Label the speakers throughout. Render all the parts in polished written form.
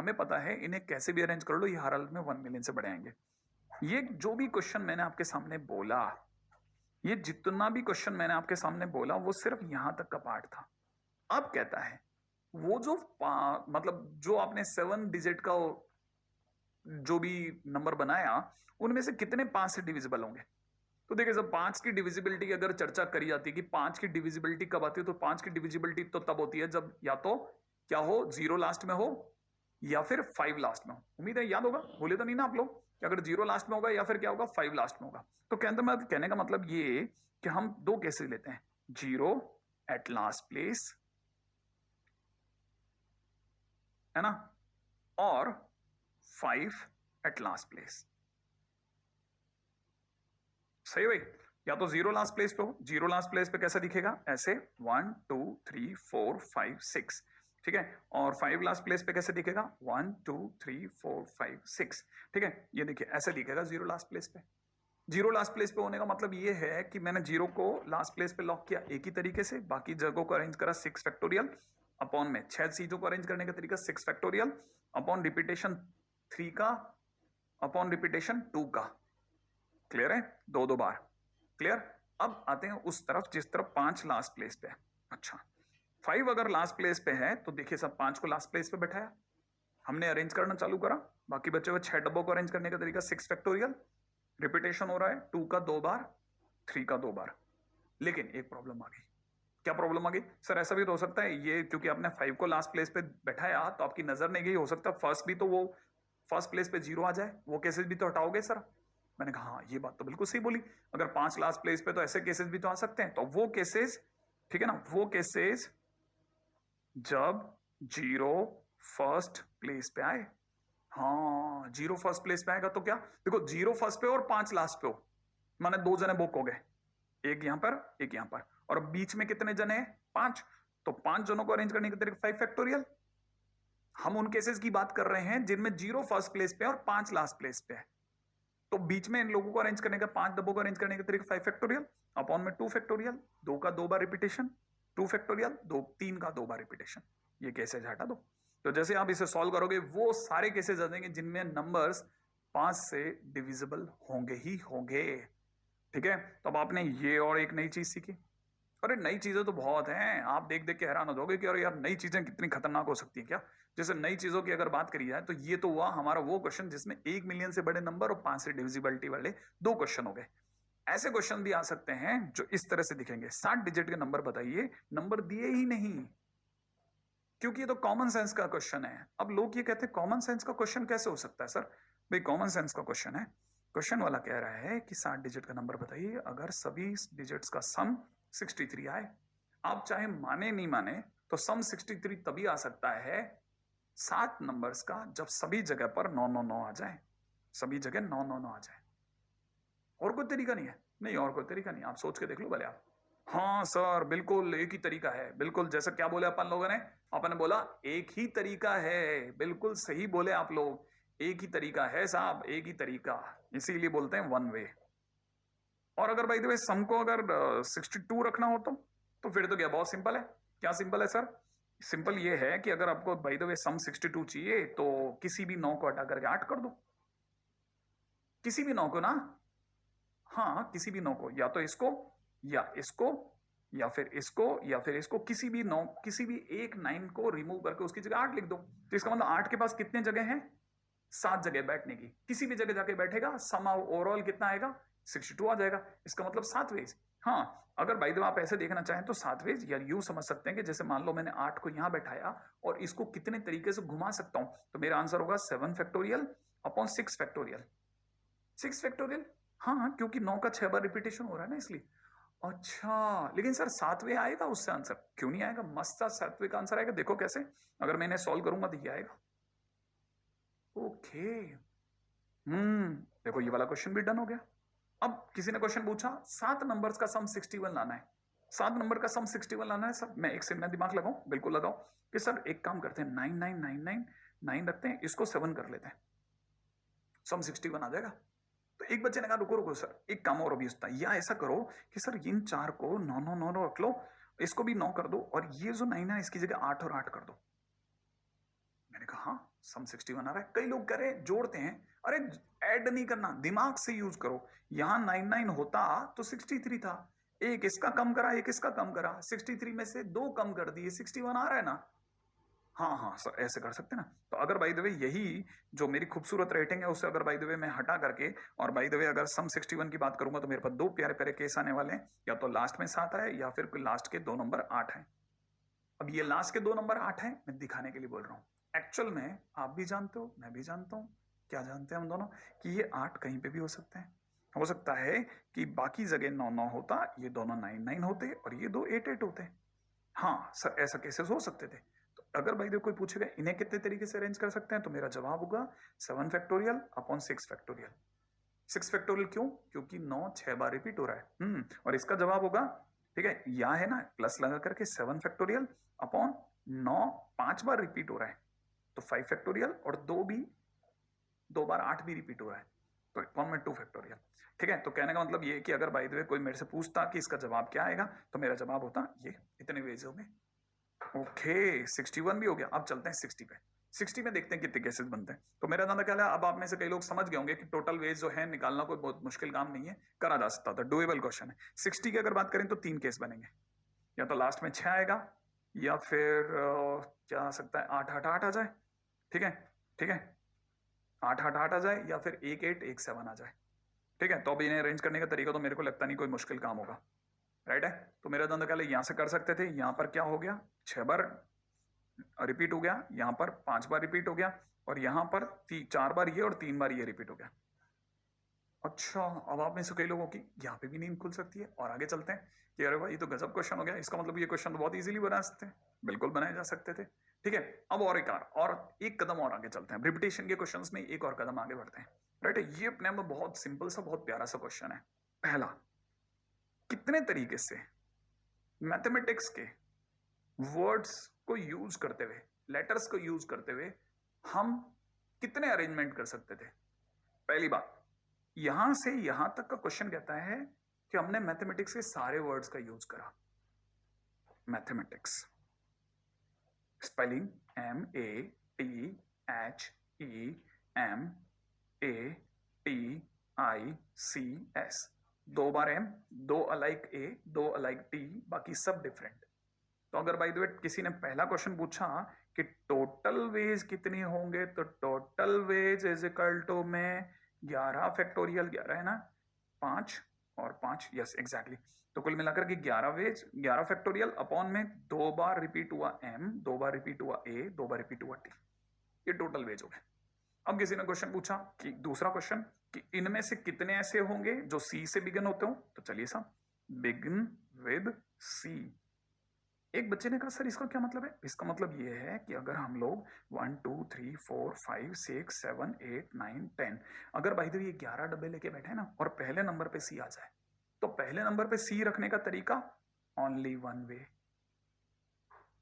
Speaker 1: हमें पता है इन्हें कैसे भी अरेंज कर लो, ये हर हालत में 1 मिलियन से बड़े आएंगे। ये जो भी क्वेश्चन मैंने आपके सामने बोला, ये जितना भी क्वेश्चन मैंने आपके सामने बोला, वो सिर्फ यहां तक का पार्ट था। अब कहता है वो जो मतलब जो आपने 7 डिजिट का जो भी नंबर बनाया, उनमें से कितने 5 से डिविजिबल होंगे। तो देखिए जब 5 की डिविजिबिलिटी की अगर चर्चा करी जाती है कि 5 की डिविजिबिलिटी कब आती है, तो 5 की डिविजिबिलिटी तो तब होती है जब या तो क्या हो, 0 लास्ट में हो या फिर 5 लास्ट में हो। उम्मीद है याद होगा, बोले तो नहीं ना आप लोग कि अगर 0 लास्ट में होगा या फिर क्या होगा, 5 लास्ट में होगा। तो कहने का मतलब ये कि हम दो केसेस लेते हैं, 0 एट लास्ट प्लेस, है ना, और 5 एट लास्ट प्लेस। सही भाई, या तो 0 लास्ट प्लेस पे हो, 0 लास्ट प्लेस पे कैसा दिखेगा, ऐसे 1 2 3 4 5 6, ठीक है। और 5 लास्ट प्लेस पे कैसे दिखेगा, 1 2 3 4 5 6, ठीक है। ये देखिए ऐसे दिखेगा 0 लास्ट प्लेस पे। 0 लास्ट प्लेस पे होने का मतलब ये है कि मैंने 0 को लास्ट प्लेस पे लॉक किया एक ही तरीके से, बाकी जगहों को अरेंज करा 6 फैक्टोरियल अपॉन में 6 चीजों को अरेंज करने का तरीका 6 फैक्टोरियल अपॉन रिपीटेशन 3 का अपॉन रिपीटेशन 2 का। क्लियर है, दो दो बार क्लियर। अब आते हैं उस तरफ जिस तरफ 5 लास्ट प्लेस पे है। अच्छा, 5 अगर लास्ट प्लेस पे है तो देखिए सब 5 को लास्ट प्लेस पे बैठाया, हमने अरेंज करना चालू करा, बाकी बचे हुए 6 डब्बों को अरेंज करने का तरीका 6 फैक्टोरियल, रिपीटेशन हो रहा है 2 का 2 बार, 3 का 2 बार। लेकिन एक प्रॉब्लम आ गई। क्या प्रॉब्लम आ गई सर? ऐसा भी तो हो सकता है ये क्योंकि आपने 5 को लास्ट प्लेस पे बैठाया तो आपकी नजर नहीं गई, हो सकता है फर्स्ट भी तो वो फर्स्ट प्लेस पे 0 आ जाए, वो केसेस भी तो हटाओगे सर। मैंने कहा हाँ ये बात तो बिल्कुल सही बोली, अगर 5 लास्ट प्लेस पे तो ऐसे केसेस भी तो आ सकते हैं। तो वो केसेस, ठीक है ना, वो केसेस जब 0 फर्स्ट प्लेस पे आए। हाँ 0 फर्स्ट प्लेस पे आएगा तो क्या, देखो 0 फर्स्ट पे और 5 लास्ट पे हो, माने 2 जने बुक हो गए, एक यहां पर एक यहां पर, और बीच में कितने जने हैं, 5। तो 5 जनों को अरेंज करने के तरीके 5 फैक्टोरियल। हम उन केसेस की बात कर रहे हैं जिनमें 0 फर्स्ट प्लेस पे और 5 लास्ट प्लेस पे है। तो बीच में इन लोगों को अरेंज करने का, 5 डब्बों को अरेंज करने के तरीके 5 फैक्टोरियल अपॉन में 2 फैक्टोरियल, 2 का 2 बार रिपीटेशन, 2 फैक्टोरियल 2 3 का 2 बार रिपीटेशन। ये केसेज हटा दो। तो जैसे आप इसे सॉल्व करोगे वो सारे केसेज आ जाएंगे जिनमें नंबर्स 5 से डिविजिबल होंगे ही होंगे। ठीक है, तो अब आपने ये और एक नई चीज सीखी। अरे नई चीजें तो बहुत हैं, आप देख देख के हैरान हो जाओगे कि अरे यार नई चीजें कितनी खतरनाक हो सकती हैं क्या। जैसे नई चीजों की अगर बात करी जाए तो ये तो हुआ हमारा वो क्वेश्चन जिसमें 1 मिलियन से बड़े नंबर और 5 से डिविजिबिलिटी वाले दो क्वेश्चन हो गए। ऐसे क्वेश्चन भी आ सकते हैं जो इस तरह से दिखेंगे, 60 डिजिट के नंबर बताइए, नंबर दिए ही नहीं, क्योंकि ये तो कॉमन सेंस का क्वेश्चन है। अब लोग ये कहते हैं कॉमन सेंस का क्वेश्चन कैसे हो सकता है सर? भाई कॉमन सेंस का क्वेश्चन है, क्वेश्चन वाला कह रहा है कि 60 डिजिट का नंबर बताइए अगर सभी डिजिट्स का सम 63 आए। आप चाहे माने नहीं माने तो सम 63 तभी आ सकता है 7 नंबर्स का जब सभी जगह पर 999 आ जाए, सभी जगह 999 आ जाए। और कोई तरीका नहीं है? नहीं और कोई तरीका नहीं, आप सोच के देख लो भले आप। हाँ सर बिल्कुल एक ही तरीका है, बिल्कुल जैसा क्या बोले अपन लोगों ने, अपन ने बोला एक ही तरीका है, बिल्कुल सही बोले आप लोग, एक ही तरीका है साहब, एक ही तरीका, इसीलिए बोलते हैं वन वे। और अगर भाई सम को अगर 62 रखना हो तो फिर तो क्या बहुत सिंपल है। क्या सिंपल है सर? सिंपल ये है कि अगर आपको बाय द वे सम 62 चाहिए तो किसी भी 9 को हटा करके 8 कर दो, किसी भी 9 को ना, हाँ किसी भी 9 को, या तो इसको या इसको या फिर इसको या फिर इसको, किसी भी 9, किसी भी एक 9 को रिमूव करके उसकी जगह 8 लिख दो। तो इसका मतलब 8 के पास कितने जगह हैं, 7 जगह बैठने की, किसी भी जगह जाके बैठेगा, सम ओवरऑल कितना आएगा, 62 आ जाएगा। इसका मतलब 7 वेज। हाँ अगर बाय द वे आप ऐसे देखना चाहें तो 7 वेज, या यूं समझ सकते हैं कि जैसे मान लो मैंने 8 को यहां बैठाया और इसको कितने तरीके से घुमा सकता हूं, तो मेरा आंसर होगा 7 फैक्टोरियल अपॉन 6 फैक्टोरियल। 6 फैक्टोरियल, हाँ क्योंकि 9 का 6 बार रिपीटेशन हो रहा है ना इसलिए। अच्छा लेकिन सर 7वें आएगा उससे आंसर? क्यों नहीं आएगा, मस्त 7वें का आंसर आएगा। देखो कैसे, अगर मैं इन्हें सॉल्व करूंगा तो ये आएगा। ओके, देखो ये वाला क्वेश्चन भी डन हो गया। अब किसी ने क्वेश्चन पूछा 7 नंबर्स का सम 61 लाना है, 7 नंबर का सम 61 लाना है सर, मैं एक से मैं दिमाग लगाऊं, बिल्कुल लगाओ कि सर एक काम करते हैं 9999 रखते हैं, इसको 7 कर लेते हैं, सम 61 आ जाएगा। तो एक बच्चे ने कहा रुको रुको सर एक काम और अभी होता है, या ऐसा करो कि सर इन 4 को 9 रख लो, इसको भी 9 कर दो, और ये जो 9 है इसकी जगह 8 और 8 कर दो। मैंने कहा हाँ सम 61 आ रहा है। कई लोग कह रहे हैं जोड़ते हैं, अरे ऐड नहीं करना, दिमाग से यूज करो। यहां 99 होता तो 63 था, एक इसका कम करा एक इसका कम करा, 63 में से 2 कम कर दिए, 61 आ रहा है ना। हाँ हाँ सर, ऐसे कर सकते हैं ना। तो अगर बाय द वे यही जो मेरी खूबसूरत रेटिंग है उसे अगर बाय द वे मैं हटा करके और बाय द वे अगर सम 61 की बात करूंगा तो मेरे पास 2 प्यारे प्यारे केस आने वाले हैं, या तो लास्ट में 7 है या फिर लास्ट के 2 नंबर 8 है। अब ये लास्ट के 2 नंबर 8 है, मैं दिखाने के लिए बोल रहा हूँ। एक्चुअल में आप भी जानते हो, मैं भी जानता हूँ, क्या जानते हैं हम दोनों, कि ये 8 कहीं पे भी हो सकते हैं। हो सकता है कि बाकी जगह 9-9 होता, ये दोनों 9-9 होते और ये दो 8-8 होते। हाँ सर, ऐसा केसेस हो सकते थे। तो अगर भाई देखो कोई पूछेगा इन्हें कितने तरीके से अरेंज कर सकते हैं, तो मेरा जवाब होगा 7 फैक्टोरियल अपॉन 6 फैक्टोरियल। 6 फैक्टोरियल क्यों? क्योंकि 9 6 बार रिपीट हो रहा है। और इसका जवाब होगा, ठीक है, यह है ना, प्लस लगा करके 7 फैक्टोरियल अपॉन 9 5 बार रिपीट हो रहा है तो 5 फैक्टोरियल, और 2 बार 8 भी रिपीट हो रहा है तो अपॉन में 2 फैक्टोरियल। ठीक है, तो कहने का मतलब ये कि अगर बाय द वे कोई मेरे से पूछता कि इसका जवाब क्या आएगा, तो मेरा जवाब होता ये इतने वेज हो गए। ओके, 61 भी हो गया। अब चलते हैं 60 पे। 60 में देखते हैं कितने केसेस बनते हैं। तो मेरा अंदाजा क्या है, अब आप में से कई लोग समझ गए होंगे कि टोटल वेज जो है निकालना कोई बहुत मुश्किल काम नहीं है, करा जा सकता था, डुएबल क्वेश्चन है। 60 की अगर बात करें तो 3 केस बनेंगे, या तो लास्ट में 6 आएगा, या फिर क्या आ सकता है 8 8 8 आ जाए। ठीक है, ठीक है, 8 8 8 आ जाए, या फिर 1 8 1 7 आ जाए। ठीक है, तो अब इन्हें अरेंज करने का तरीका तो मेरे को लगता नहीं कोई मुश्किल काम होगा, राइट है। तो मेरा अंदाजा क्या है, यहां से कर सकते थे, यहां पर क्या हो गया 6 बार रिपीट हो गया, यहां पर 5 बार रिपीट हो गया, और यहां पर 4 बार ये और 3 बार ये रिपीट हो गया। अच्छा, अब आप में से कई लोगों की यहाँ पे भी नींद खुल सकती है। और आगे चलते हैं कि अरे भाई ये तो गजब क्वेश्चन हो गया, इसका मतलब ये क्वेश्चन तो बहुत इजीली बना सकते हैं। बिल्कुल बनाए जा सकते थे। ठीक है, अब और एक कदम और आगे चलते हैं, रिपीटेशन के क्वेश्चंस में एक और कदम आगे बढ़ते हैं, राइट है। ये अपने आप में बहुत सिंपल सा, बहुत प्यारा सा क्वेश्चन है। पहला, कितने तरीके से मैथमेटिक्स के वर्ड्स को यूज करते हुए, लेटर्स को यूज करते हुए हम कितने अरेंजमेंट कर सकते थे। पहली बात, यहां से यहां तक का क्वेश्चन कहता है कि हमने मैथमेटिक्स के सारे वर्ड्स का यूज करा। Mathematics spelling MEATHEMATICS, 2 bar M, 2 alike A, 2 alike T, बाकी सब डिफरेंट। तो अगर बाय द वे किसी ने पहला क्वेश्चन पूछा कि टोटल वेज कितनी होंगे, तो total ways is equal to में 11 फैक्टोरियल, 11 है ना, 5 और 5, यस एग्जैक्टली। तो कुल मिलाकर के 11 वेज 11 फैक्टोरियल अपॉन में 2 बार रिपीट हुआ M, 2 बार रिपीट हुआ A, 2 बार रिपीट हुआ T, ये टोटल वेज हो गए। अब किसी ने क्वेश्चन पूछा कि दूसरा क्वेश्चन कि इनमें से कितने ऐसे होंगे जो C से बिगिन होते हो, तो चलिए साहब, बिगिन विद C। एक बच्चे ने कहा सर इसका क्या मतलब है? इसका मतलब ये है कि अगर हम लोग 1 2 3 4 5 6 7 8 9 10, अगर भाई ये 11 डब्बे लेके बैठे ना और पहले नंबर पे सी आ जाए, तो पहले नंबर पे सी रखने का तरीका ओनली 1 वे।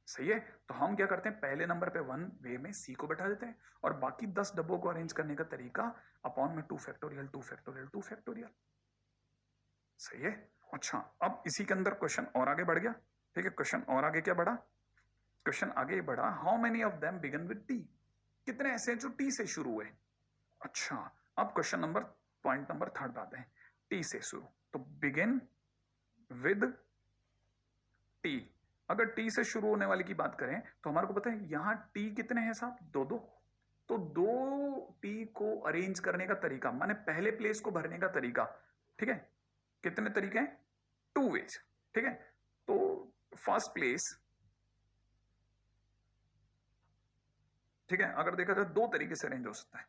Speaker 1: सही है, तो हम क्या करते हैं, पहले नंबर पे 1 वे में सी को बैठा देते हैं, और बाकी 10 डब्बों को अरेंज करने का तरीका अपॉन में 2 फैक्टोरियल 2 फैक्टोरियल 2 फैक्टोरियल। सही है। अच्छा, अब इसी के अंदर क्वेश्चन और आगे बढ़ गया। ठीक है, क्वेश्चन और आगे क्या बढ़ा, क्वेश्चन आगे बढ़ा, how many of them begin with T, कितने ऐसे हैं जो टी से शुरू हुए। अच्छा, अब क्वेश्चन नंबर, पॉइंट नंबर 3 आते हैं, टी से शुरू, तो बिगिन विद टी। अगर टी से शुरू होने वाली की बात करें तो हमारे को पता है यहां टी कितने हैं साहब, 2 2, तो 2 टी को अरेंज करने का तरीका, माने पहले प्लेस को भरने का तरीका, ठीक है, कितने तरीके हैं, 2 वेज। ठीक है, तो फर्स्ट प्लेस, ठीक है, अगर देखा जाए 2 तरीके से अरेंज हो सकता है,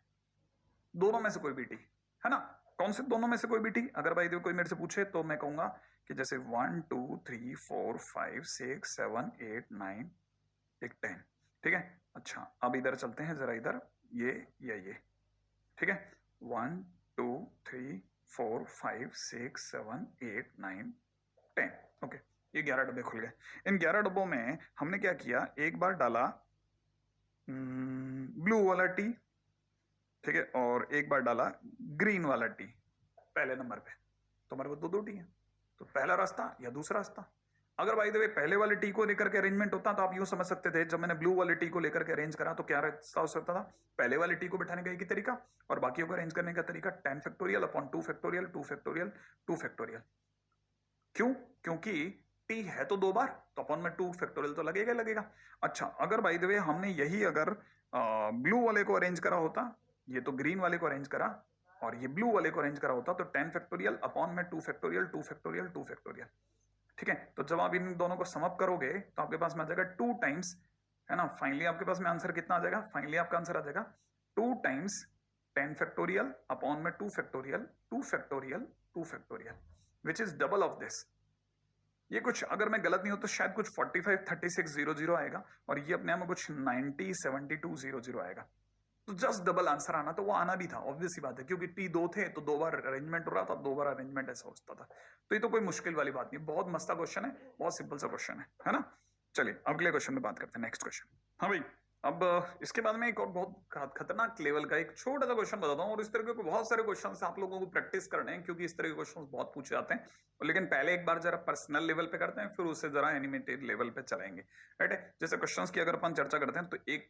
Speaker 1: दोनों में से कोई भी टी, है ना। कौन से दोनों में से कोई भी टी? अगर भाई कोई मेरे से पूछे तो मैं कहूंगा कि जैसे 1 2 3 4 5 6 7 8 9 एक 10। ठीक है, अच्छा अब इधर चलते हैं जरा, इधर ये, ठीक है, 1 2 3 4 5 6 7 8 9 10। ओके, ये 11 डब्बे खुल गए। इन 11 डब्बों में हमने क्या किया, एक बार डाला ब्लू वाला टी, ठीक है, और एक बार डाला ग्रीन वाला टी पहले नंबर पे, तो हमारे पास 2 2 टी है। तो पहला रास्ता या दूसरा रास्ता, अगर बाय द वे पहले वाले टी को लेकर के अरेंजमेंट होता तो आप यूं समझ सकते थे, जब मैंने ब्लू वाले टी को लेकर के अरेंज करा तो क्या रास्ता हो सकता था, पहले वाले टी को बिठाने का एक ही तरीका और बाकियों को अरेंज करने का तरीका 10 factorial upon 2 factorial 2 factorial 2 factorial. क्यों? क्योंकि टी है तो 2 बार, तो अपॉन में 2 फैक्टोरियल तो लगेगा ही लगेगा। अच्छा, अगर बाय द वे हमने यही अगर ब्लू वाले को अरेंज करा होता, ये तो ग्रीन वाले को अरेंज करा और ये ब्लू वाले को अरेंज करा होता, तो 10 फैक्टोरियल अपॉन में 2 फैक्टोरियल 2 फैक्टोरियल 2 फैक्टोरियल। ठीक है, तो जब आप इन दोनों को समअप करोगे तो आपके पास में आ जाएगा 2 टाइम्स, है ना। फाइनली आपके पास में आंसर कितना आ जाएगा, फाइनली आपका आंसर आ जाएगा 2 टाइम्स 10 फैक्टोरियल अपॉन में 2 factorial 2 factorial 2 factorial, which is double of this. ये कुछ अगर मैं गलत नहीं हूं तो शायद कुछ 45 36 00 आएगा और ये अपने आप में कुछ 90 72 00 आएगा। तो जस्ट डबल आंसर आना, तो वो आना भी था, ऑब्वियस सी बात है, क्योंकि टी 2 थे तो 2 बार अरेंजमेंट हो रहा था, 2 बार अरेंजमेंट ऐसा होता था। तो ये तो कोई मुश्किल वाली बात नहीं, बहुत मस्त क्वेश्चन है, बहुत सिंपल सा क्वेश्चन है ना। चलिए अगले क्वेश्चन में बात करते हैं, नेक्स्ट क्वेश्चन। हाँ भाई, अब इसके बाद में एक और बहुत खतरनाक लेवल का एक छोटा सा क्वेश्चन बताता हूँ, और इस तरह के बहुत सारे क्वेश्चन आप लोगों को प्रैक्टिस करने हैं, क्योंकि इस तरह के क्वेश्चन बहुत पूछे जाते हैं। लेकिन पहले एक बार जरा पर्सनल लेवल पे करते हैं, फिर उससे जरा एनिमेटेड लेवल पे चलेंगे, राइट है। जैसे क्वेश्चंस की अगर अपन चर्चा करते हैं तो एक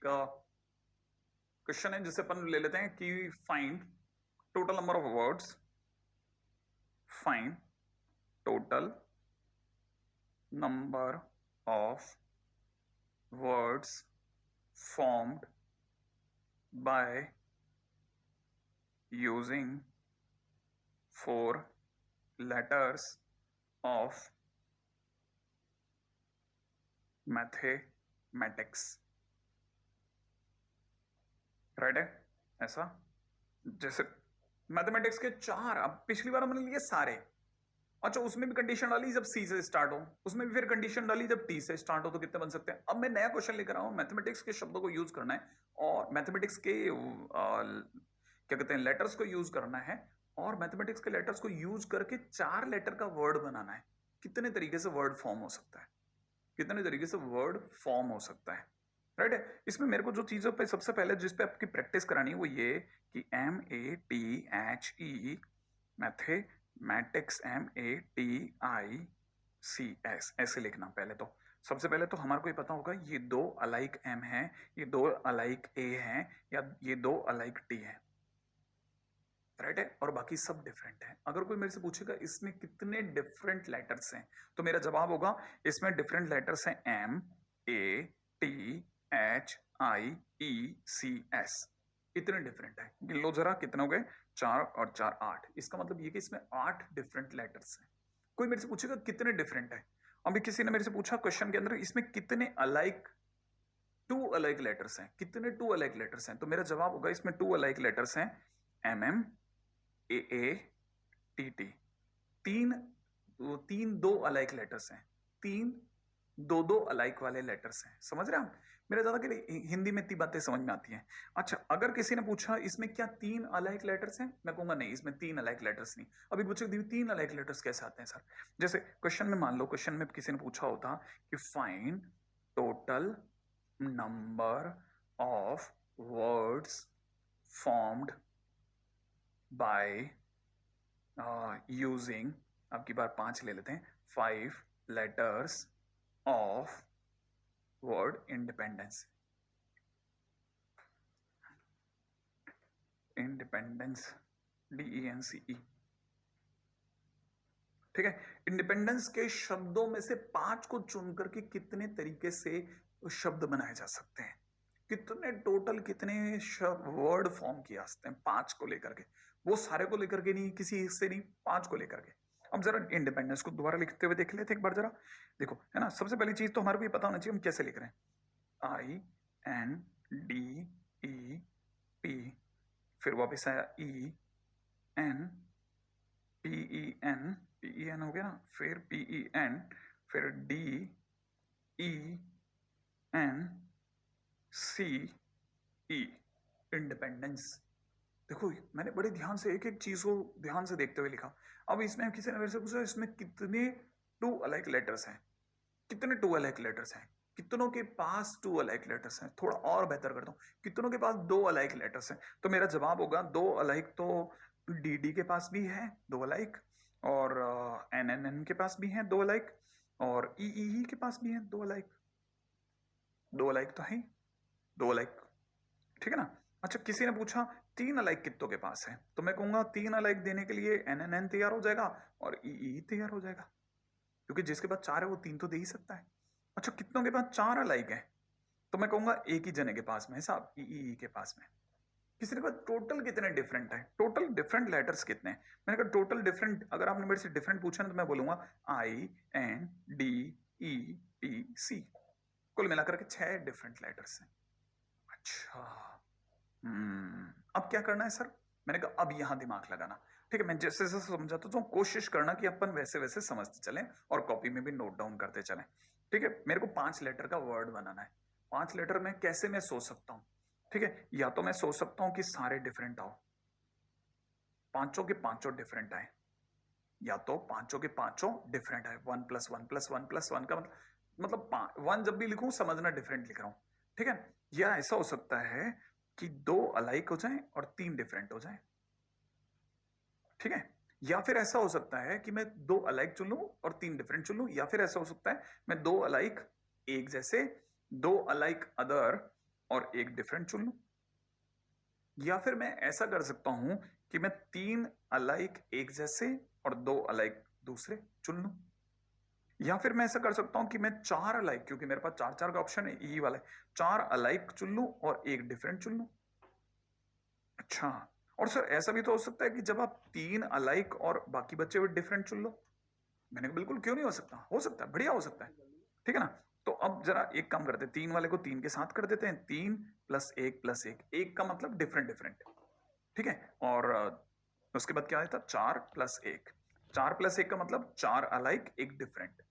Speaker 1: क्वेश्चन है जिसे अपन ले लेते हैं कि find total number of words, find total number of words formed by using 4 letters of mathematics, right है। ऐसा जैसे मैथमेटिक्स के 4, अब पिछली बार हमने लिए सारे, अच्छा उसमें भी कंडीशन डाली जब सी से स्टार्ट हो, उसमें भी फिर कंडीशन डाली जब टी से स्टार्ट हो, तो कितने बन सकते हैं। अब मैं नया क्वेश्चन लेकर आऊं, मैथमेटिक्स के शब्दों को यूज करना है और मैथमेटिक्स के क्या कहते हैं लेटर्स को यूज करना है, और मैथमेटिक्स के लेटर्स को यूज करके 4 लेटर का वर्ड बनाना है। कितने तरीके से वर्ड फॉर्म हो सकता है, कितने तरीके से वर्ड फॉर्म हो सकता है, राइट है। इसमें मेरे को जो चीजों पे सबसे पहले जिस पे आपकी प्रैक्टिस करानी है वो ये कि MATHE मैथमेटिक्स MATICS ऐसे लिखना। पहले तो सबसे पहले तो हमारे को ये पता होगा ये 2 अलाइक M है, ये 2 अलाइक A है, या ये 2 अलाइक T है, राइट है, और बाकी सब डिफरेंट है। अगर कोई मेरे से पूछेगा इसमें कितने डिफरेंट लेटर्स हैं, तो मेरा जवाब होगा इसमें डिफरेंट लेटर्स हैं MATHIECS, इतने डिफरेंट है। गिन लो जरा कितने हो गए, 4 और 4 8। इसका मतलब ये कि इसमें 8 डिफरेंट लेटर्स हैं। कोई मेरे से पूछेगा कितने डिफरेंट है, अभी किसी ने मेरे से पूछा क्वेश्चन के अंदर इसमें कितने अलाइक 2 अलाइक लेटर्स हैं, कितने 2 अलाइक लेटर्स हैं, तो मेरा जवाब होगा इसमें 2 अलाइक लेटर्स हैं MM AA TT। तीन 2 अलाइक लेटर्स हैं, 3 2 अलाइक वाले लेटर्स हैं, समझ रहे हैं आप। मेरा ज्यादा कि हिंदी में इतनी बातें समझ में आती हैं। अच्छा, अगर किसी ने पूछा इसमें क्या 3 अलाइक लेटर्स हैं, मैं कहूंगा नहीं इसमें 3 अलाइक लेटर्स नहीं। अभी पूछे 3 अलाइक लेटर्स कैसे आते हैं सर, जैसे क्वेश्चन में मान लो क्वेश्चन में किसी ने पूछा होता कि find total number of words formed by using, अब की बार 5 ले लेते हैं, 5 letters of word independence, independence DENCE, ठीक है। इंडिपेंडेंस के शब्दों में से 5 को चुन करके कितने तरीके से शब्द बनाए जा सकते हैं, कितने टोटल कितने वर्ड फॉर्म किया सकते हैं 5 को लेकर के, वो सारे को लेकर के नहीं, किसी हिस्से नहीं, 5 को लेकर के। अब जरा इंडिपेंडेंस को दोबारा लिखते हुए देख लेते एक बार जरा, देखो है ना। सबसे पहली चीज तो हमारे को ये पता होना चाहिए हम कैसे लिख रहे हैं, INDEP, फिर वापस आया PEN हो गया ना, फिर PEN, फिर DENCE, इंडिपेंडेंस। देखो मैंने बड़े ध्यान से एक एक चीज को ध्यान से देखते हुए लिखा। अब इसमें किसी ने मेरे से पूछा इसमें कितने 2 अलाइक लेटर्स हैं, कितने 2 अलाइक लेटर्स हैं, कितनों के पास 2 अलाइक लेटर्स हैं, थोड़ा और बेहतर करता हूं, कितनों के पास 2 अलाइक लेटर्स हैं, तो मेरा जवाब होगा 2 अलाइक तो DD के पास भी है 2 अलाइक, और NNN के पास भी है 2 अलाइक, और ई के पास भी है दो अलाइक, दो अलाइक तो है, दो अलाइक, ठीक है ना। अच्छा किसी ने पूछा तीन अलाइक कितनों के पास है, तो मैं कहूंगा तीन अलाइक देने के लिए एन तैयार हो जाएगा और ई तैयार हो जाएगा, क्योंकि जिसके पास चार है वो तीन तो दे ही सकता है। अच्छा कितनों के पास चार अलाइक है, तो मैं कहूंगा एक ही जने के पास में साहब, ई के पास में। किसी ने कहा टोटल कितने डिफरेंट है, टोटल डिफरेंट लेटर्स कितने हैं, मैंने कहा टोटल डिफरेंट, अगर आपने मेरे से डिफरेंट पूछा ना तो मैं बोलूंगा I N D E P C, कुल मिलाकर के 6 डिफरेंट लेटर्स हैं। अच्छा अब क्या करना है सर, मैंने कहा अब यहां दिमाग लगाना, ठीक है। मैं जैसे जैसे समझाता हूँ कोशिश करना कि अपन वैसे वैसे समझते चलें और कॉपी में भी नोट डाउन करते चलें, ठीक है। मेरे को 5 लेटर का वर्ड बनाना है, 5 लेटर में कैसे मैं सोच सकता हूँ, ठीक है। या तो मैं सोच सकता हूं कि सारे डिफरेंट आओ, पांचों के पांचों डिफरेंट आए, या तो पांचों के पांचों डिफरेंट आए, 1 + 1 + 1 + 1 का मतलब 1 जब भी लिखूं समझना डिफरेंट लिख रहा हूं, ठीक है। या ऐसा हो सकता है कि 2 अलाइक हो जाएं और 3 डिफरेंट हो जाएं, ठीक है। या फिर ऐसा हो सकता है कि मैं 2 अलाइक चुन लूं और 3 डिफरेंट चुन लूं, या फिर ऐसा हो सकता है मैं 2 अलाइक एक जैसे, 2 अलाइक अदर और एक डिफरेंट चुन लूं, या फिर मैं ऐसा कर सकता हूं कि मैं 3 अलाइक एक जैसे और 2 अलाइक दूसरे चुन लूं, या फिर मैं ऐसा कर सकता हूं कि मैं 4 अलाइक, क्योंकि मेरे पास 4 का ऑप्शन है ई वाला है, 4 अलाइक चुन लूं और एक डिफरेंट चुन लूं। अच्छा, और सर ऐसा भी तो हो सकता है कि जब आप 3 अलाइक और बाकी बचे हुए डिफरेंट चुन लो, मैंने कहा बिल्कुल क्यों नहीं हो सकता है, बढ़िया हो सकता है, ठीक है ना। तो अब जरा एक काम करते हैं, 3 वाले को 3 के साथ कर देते हैं, 3 + 1 + 1, एक का मतलब डिफरेंट डिफरेंट, ठीक है। और उसके बाद क्या आया था, 4 + 1, 4 + 1 का मतलब 4 अलाइक एक डिफरेंट,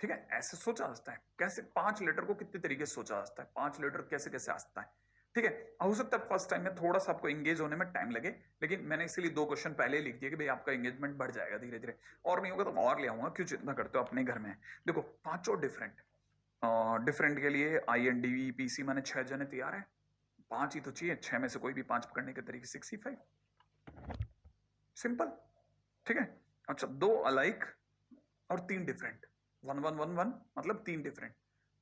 Speaker 1: ठीक है। ऐसे सोचा जा सकता है, कैसे 5 लेटर को कितने तरीके से सोचा जा सकता है, 5 लेटर कैसे कैसे आ सकता है, ठीक है। हो सकता है फर्स्ट टाइम में थोड़ा सा आपको एंगेज होने में टाइम लगे, लेकिन मैंने इसीलिए 2 क्वेश्चन पहले ही लिख दिया कि भाई आपका एंगेजमेंट बढ़ जाएगा धीरे धीरे, और नहीं होगा तो और ले आऊंगा, क्यों चिंता करते हो, अपने घर में है। देखो पांचों डिफरेंट, डिफरेंट के लिए I N D P C मैंने 6 जने तैयार है, 5 ही तो चाहिए, 6 में से कोई भी 5 पकड़ने के तरीके 65, सिंपल, ठीक है। अच्छा 2 अलाइक और 3 डिफरेंट, 1 1 1 1 मतलब 3 डिफरेंट,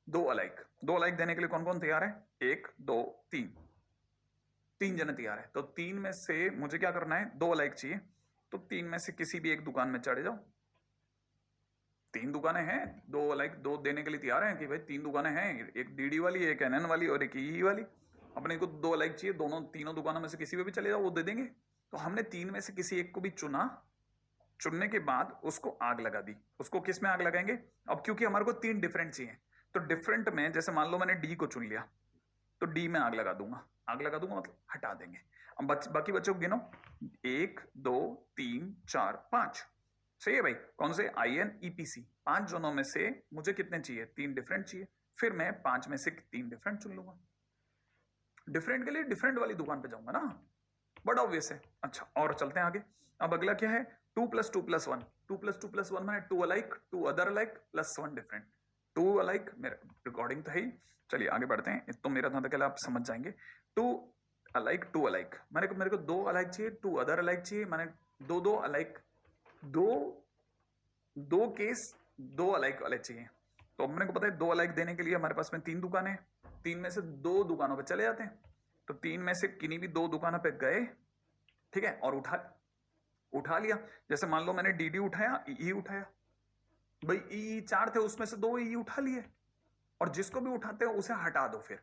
Speaker 1: 2 अलाइक, 2 अलाइक देने के लिए कौन कौन तैयार है, 1 2 3, 3 जने तैयार है। तो 3 में से मुझे क्या करना है, 2 अलाइक चाहिए, तो 3 में से किसी भी एक दुकान में चढ़े जाओ, 3 दुकानें हैं, 2 अलाइक 2 देने के लिए तैयार हैं कि भाई 3 दुकानें हैं, एक डीडी वाली, एक एनएन वाली और एक ई वाली, अपने को 2 अलाइक चाहिए, दोनों तीनों दुकानों में से किसी पे भी चले जाओ वो दे देंगे। तो हमने 3 में से किसी एक को भी चुना, चुनने के बाद उसको आग लगा दी, उसको किस में आग लगाएंगे, अब क्योंकि हमारे को 3 डिफरेंट चाहिए, तो डिफरेंट में जैसे मान लो मैंने डी को चुन लिया, तो डी में आग लगा दूंगा, आग लगा दूंगा मतलब हटा देंगे। अब बाकी बच्चों को गिनो, 1 2 3 4 5, सही है भाई, कौन से आई एन ई पी सी, 5 जोनों में से मुझे कितने चाहिए, 3 डिफरेंट चाहिए, फिर मैं 5 में से 3 डिफरेंट चुन लूंगा, डिफरेंट के लिए डिफरेंट वाली दुकान पे जाऊंगा ना, बड़ा ऑब्वियस है। अच्छा और चलते हैं आगे, अब अगला क्या है, 2 + 2 + 1, 2 + 2 + 1 मैंने 2 alike 2 other alike plus 1 different, 2 alike, मेरे रिकॉर्डिंग तो है ही, चलिए आगे बढ़ते हैं, तो मेरा था पहले आप समझ जाएंगे, 2 अलाइक 2 अलाइक, मेरे को 2 अलाइक चाहिए, 2 अदर अलाइक चाहिए, मैंने 2 2 अलाइक, 2 2 केस 2 अलाइक वाले चाहिए, तो अपने को पता है 2 अलाइक देने के लिए हमारे पास में 3 दुकानें हैं, 3 में से 2 दुकानों पे चले जाते हैं, तो 3 में से किन्हीं भी 2 दुकानों पे गए, ठीक है, और उठा लिया, जैसे मान लो मैंने डीडी उठाया, ई उठाया, भाई ई 4 थे उसमें से 2 ई उठा लिए, और जिसको भी उठाते हो उसे हटा दो फिर,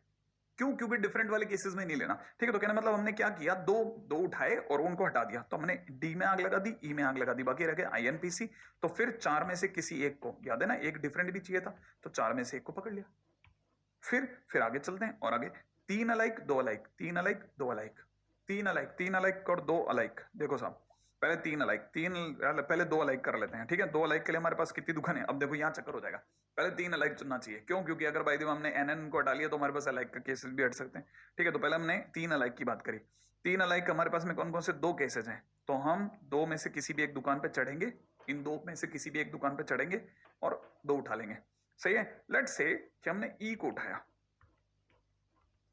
Speaker 1: क्यों, क्योंकि डिफरेंट वाले केसेस में नहीं लेना, ठीक है। तो कहना मतलब हमने क्या किया, दो दो उठाए और उनको हटा दिया, तो हमने डी में आग लगा दी, ई में आग लगा दी, बाकी रह गए आईएनपीसी, तो फिर 4 में से किसी एक को, याद है ना एक डिफरेंट भी चाहिए था, तो 4 में से एक को पकड़ लिया, फिर आगे चलते हैं, और आगे 3 alike 2 alike, 3 alike 2 alike, 3 alike 3 alike और 2 अलाइक, देखो साहब पहले 3 अलाइक, पहले 2 अलाइक कर लेते हैं, ठीक है। 2 अलाइक के लिए हमारे पास कितनी दुकान है, अब देखो यहाँ चक्कर हो जाएगा, पहले 3 अलाइक चुनना चाहिए, क्यों, क्योंकि अगर बाई द वे हमने एनएन को हटा लिया तो हमारे पास अलाइक का केसेस भी हट सकते हैं, ठीक है। तो पहले हमने 3 अलाइक की बात करी, 3 अलाइक हमारे पास में कौन कौन से 2 केसेस हैं, तो हम 2 में से किसी भी एक दुकान पे चढ़ेंगे, इन 2 में से किसी भी एक दुकान पे चढ़ेंगे और 2 उठा लेंगे, सही है। लेट्स से कि हमने ई को उठाया,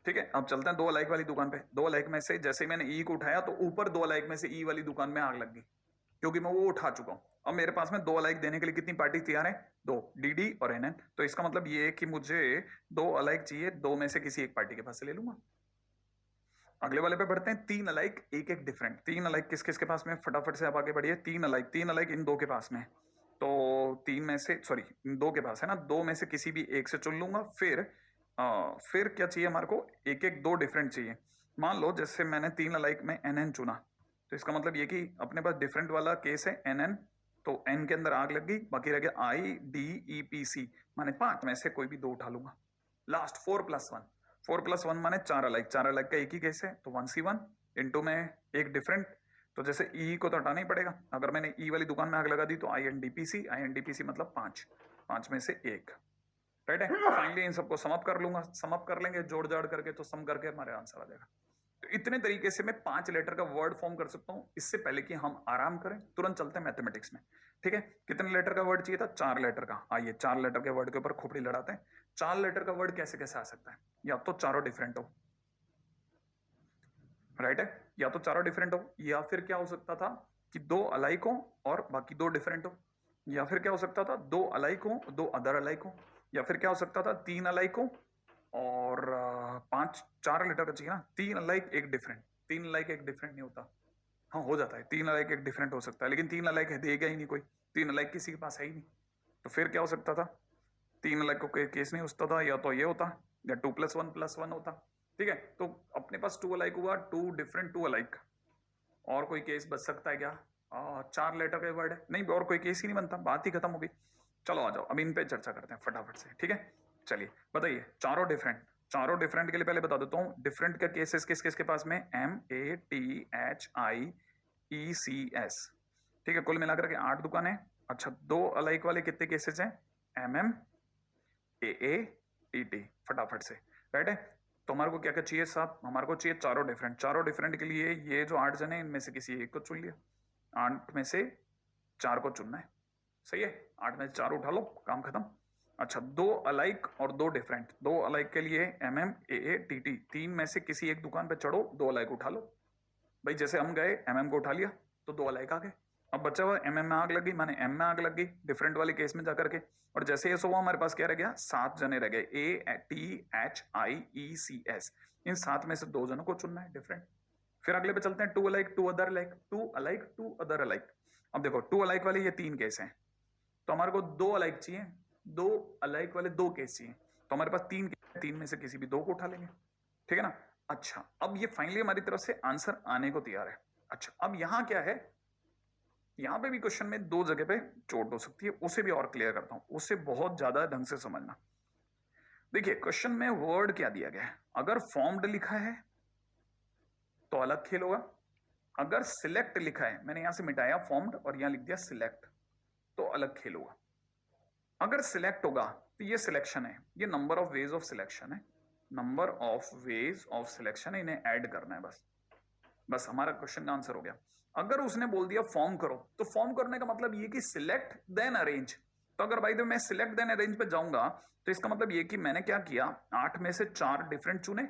Speaker 1: ठीक है। अब चलते हैं 2 अलाइक वाली दुकान पे, 2 अलाइक में से जैसे ही मैंने ई को उठाया तो ऊपर 2 अलाइक में से ई वाली दुकान में आग लग गई, क्योंकि मैं वो उठा चुका हूं, अब मेरे पास में 2 अलाइक देने के लिए कितनी पार्टी तैयार है? 2, dd और nn। तो इसका मतलब ये है कि मुझे 2 अलाइक चाहिए, 2 में से किसी एक पार्टी के पास से ले लूंगा। अगले वाले पे बढ़ते हैं, 3 अलाइक एक एक डिफरेंट। 3 अलाइक किस किस के पास में? फटाफट से आप आगे बढ़िए। 3 अलाइक इन 2 के पास में। तो 3 में से, सॉरी, इन 2 के पास है ना, 2 में से किसी भी एक से चुन लूंगा। फिर क्या चाहिए हमारे को? एक एक 2 डिफरेंट चाहिए। मान लो जैसे मैंने 3 अलाइक में nn चुना, तो इसका मतलब ये कि अपने पास डिफरेंट वाला केस है nn, तो n के अंदर आग लग गई, बाकी रह गया i d e p c, माने 5 में से कोई भी 2 उठा लूंगा। लास्ट 4+1, 4+1 माने 4 अलाइक, 4 अलाइक का एक ही केस है, तो 1c1 इंटू में एक डिफरेंट। तो जैसे ई को तो हटाना ही पड़ेगा, अगर मैंने ई वाली दुकान में आग लगा दी तो INDPC मतलब 5 में से एक, राइट है। फाइनली इन सबको सम अप कर लूंगा, सम अप कर लेंगे जोड़ जाड़ करके, तो सम करके हमारे आंसर आ जाएगा। तो इतने तरीके से मैं 5 लेटर का वर्ड फॉर्म कर सकता हूं। इससे पहले कि हम आराम करें, तुरंत चलते हैं मैथमेटिक्स में, ठीक है। कितने लेटर का वर्ड चाहिए था? 4 लेटर का। आइए 4 लेटर के वर्ड के ऊपर खोपड़ी लड़ाते हैं। 4 लेटर का वर्ड कैसे कैसे आ सकता है? या तो चारों डिफरेंट हो, राइट है, या तो चारों डिफरेंट हो, या फिर क्या हो सकता था कि 2 अलाइक हो और बाकी 2 डिफरेंट हो, या फिर क्या हो सकता था 2 अलाइक हो, 2 अदर अलाइक हो, या फिर क्या हो सकता था 3 अलाइक हो और 4 लेटर का चाहिए ना, 3 अलाइक एक डिफरेंट। 3 अलाइक एक डिफरेंट नहीं होता, हाँ हो जाता है, 3 अलाइक एक डिफरेंट हो सकता है, लेकिन 3 अलाइक है देगा ही नहीं कोई, 3 अलाइक किसी के पास है ही नहीं। तो फिर क्या हो सकता था? 3 अलाइक को कोई केस नहीं होता था, या तो ये होता या 2+1+1 होता, ठीक है। तो अपने पास 2 अलाइक हुआ, 2 डिफरेंट 2 अलाइक। और कोई केस बच सकता है क्या? 4 लेटर का वर्ड है, नहीं और कोई केस ही नहीं बनता, बात ही खत्म हो गई। चलो आ जाओ, अब इन पे चर्चा करते हैं फटाफट से, ठीक है। चलिए बताइए, चारों डिफरेंट के लिए पहले बता देता हूँ डिफरेंट का केसेस किस किस के पास में? MATHIECS, ठीक है। कुल मिलाकर के 8 दुकान है। अच्छा, 2 अलाइक वाले कितने केसेस हैं? MMAATT, फटाफट से, राइट है। तो हमारे को क्या क्या चाहिए साहब? हमारे को चाहिए चारों डिफरेंट के लिए ये जो 8 जने इनमें से किसी एक को चुन लिया, 8 में से 4 को चुनना है, सही है। 8 में से 4 उठा लो, काम खत्म। अच्छा, 2 अलाइक और 2 डिफरेंट, 2 अलाइक के लिए MMAATT, 3 में से किसी एक दुकान पे चढ़ो, 2 अलाइक उठा लो। भाई जैसे हम गए MM को उठा लिया तो 2 अलाइक आ गए। अब बचा हुआ MM में आग लग गई, माने M में आग लग गई डिफरेंट वाले केस में जाकर के, और जैसे ये हुआ हमारे पास क्या रह गया? 7 जने रह गए, ATHIECS। इन 7 में से 2 जनों को चुनना है डिफरेंट। फिर अगले पे चलते हैं, 2 alike 2 other alike, 2 alike 2 other alike. अब देखो 2 अलाइक वाले ये 3 केस हैं, तो हमारे को 2 अलाइक चाहिए, 2 अलाइक वाले 2 केस चाहिए, तो हमारे पास 3 में से किसी भी 2 को उठा लेंगे, ठीक है ना। अच्छा, अब ये फाइनली हमारी तरफ से आंसर आने को तैयार है। अच्छा, अब यहां क्या है? यहां पे भी क्वेश्चन में 2 जगह पे चोट हो सकती है, उसे भी और क्लियर करता हूं, उसे बहुत ज्यादा ढंग से समझना। देखिए क्वेश्चन में वर्ड क्या दिया गया है, अगर फॉर्म्ड लिखा है तो अलग खेल होगा, अगर सिलेक्ट लिखा है, मैंने यहां से मिटाया फॉर्म्ड और यहां लिख दिया सिलेक्ट, तो अलग खेल होगा। अगर सिलेक्ट होगा तो ये सिलेक्शन है, ये number of ways of selection है, number of ways of selection है, इन्हें ऐड करना है बस हमारा क्वेश्चन का आंसर हो गया। अगर उसने बोल दिया फॉर्म करो, तो फॉर्म करने का मतलब ये कि सिलेक्ट देन अरेंज। तो अगर भाई मैं सिलेक्ट देन अरेंज पे जाऊंगा तो इसका मतलब ये कि मैंने क्या किया, 8 में से 4 डिफरेंट चुने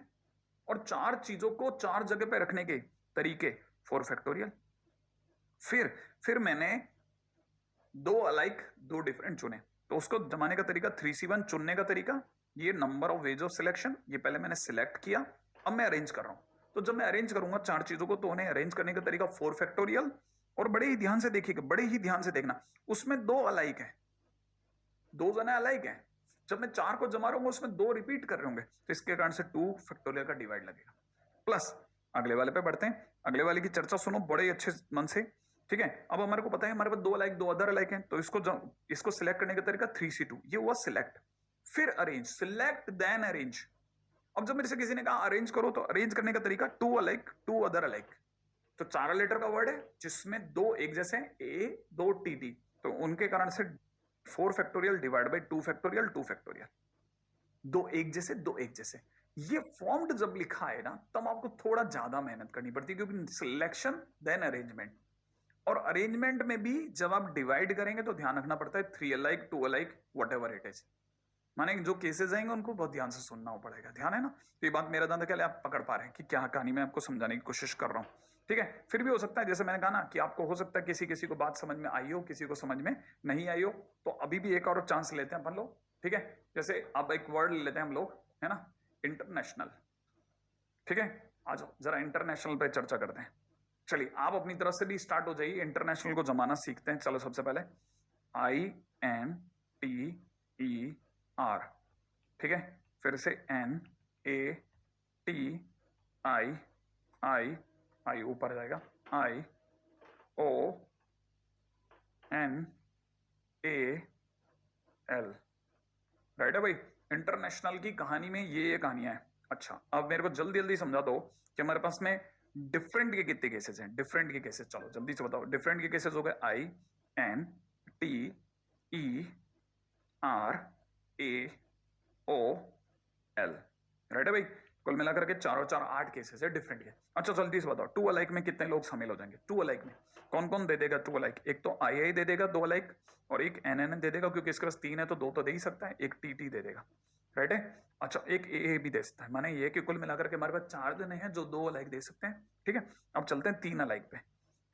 Speaker 1: और 4 चीजों को 4 जगह पे रखने के तरीके 4 फैक्टोरियल। फिर मैंने 2 अलाइक 2 डिफरेंट चुने, तो उसको जमाने का तरीका 3C1, चुनने का तरीका ये number of ways of selection, ये पहले मैंने सिलेक्ट किया, अब मैं अरेंज कर रहा हूं। तो जब मैं अरेंज करूंगा 4 चीजों को, तो उन्हें अरेंज करने का तरीका 4 फैक्टोरियल। और बड़े ही ध्यान से देखिएगा, बड़े ही ध्यान से देखना, उसमें 2 अलाइक है, 2 जने अलाइक है, जब मैं 4 को जमा रहा हूँ उसमें 2 रिपीट कर रहे होंगे, तो इसके कारण से 2 फैक्टोरियल का डिवाइड लगेगा। प्लस अगले वाले पे बढ़ते हैं, अगले वाले की चर्चा सुनो बड़े अच्छे मन से, ठीक है। अब हमारे को पता है हमारे पास 2 अलाइक 2 अदर अलाइक हैं, तो इसको सिलेक्ट करने का तरीका 3C2, ये हुआ सिलेक्ट। फिर अरेंज, सिलेक्ट देन अरेंज। अब जब मेरे से किसी ने कहा अरेंज करो, तो अरेंज करने का तरीका 2 अलाइक 2 अदर अलाइक। तो 4 लेटर का वर्ड है जिसमें 2 एक जैसे A 2 TT, तो उनके कारण से 4 factorial divide by 2 factorial 2 factorial, 2 एक जैसे 2 एक जैसे। ये फॉर्म्ड जब लिखा है ना, तब आपको थोड़ा ज्यादा मेहनत करनी पड़ती है, क्योंकि सिलेक्शन देन अरेंजमेंट, और अरेंजमेंट में भी जब आप डिवाइड करेंगे तो ध्यान रखना पड़ता है 3 alike 2 alike what ever it is, माने जो केसेस आएंगे उनको बहुत ध्यान से सुनना पड़ेगा, ध्यान है ना। तो ये बात मेरा ध्यान क्या आप पकड़ पा रहे हैं कि क्या कहानी में आपको समझाने की कोशिश कर रहा हूँ, ठीक है। फिर भी हो सकता है जैसे मैंने कहा ना कि आपको हो सकता है किसी किसी को बात समझ में आई हो, किसी को समझ में नहीं आई हो, तो अभी भी एक और चांस लेते हैं अपन लोग, ठीक है। जैसे अब एक वर्ड ले लेते हैं हम लोग, है ना, इंटरनेशनल, ठीक है। आ जाओ जरा इंटरनेशनल पे चर्चा करते हैं। चलिए आप अपनी तरफ से भी स्टार्ट हो जाइए, इंटरनेशनल को जमाना सीखते हैं। चलो सबसे पहले INTER, ठीक है। फिर से NATI ऊपर जाएगा, IONAL, राइट है भाई। इंटरनेशनल की कहानी में ये कहानियां हैं। अच्छा अब मेरे को जल्दी जल्दी समझा दो कि हमारे पास में डिफरेंट के कितने केसेस हैं, डिफरेंट के केसेस। चलो जल्दी से बताओ, डिफरेंट के केसेस हो गए INTERAOL, राइट है भाई। कुल मिलाकर के चारों चार 8 केसेस है डिफरेंट के। अच्छा जल्दी से बताओ टू अलाइक में कितने लोग शामिल हो जाएंगे? टू अलाइक में कौन कौन दे देगा टू अलाइक? एक तो आई दे देगा 2 अलाइक, और एक NN दे देगा, क्योंकि इसके पास 3 है तो 2 तो दे ही सकता है, एक TT दे देगा, राइट है। अच्छा एक AA भी दे सकता है, माने ये कि कुल मिलाकर के हमारे पास 4 जने हैं जो 2 अलाइक दे सकते हैं, ठीक है। अब चलते हैं 3 अलाइक पे।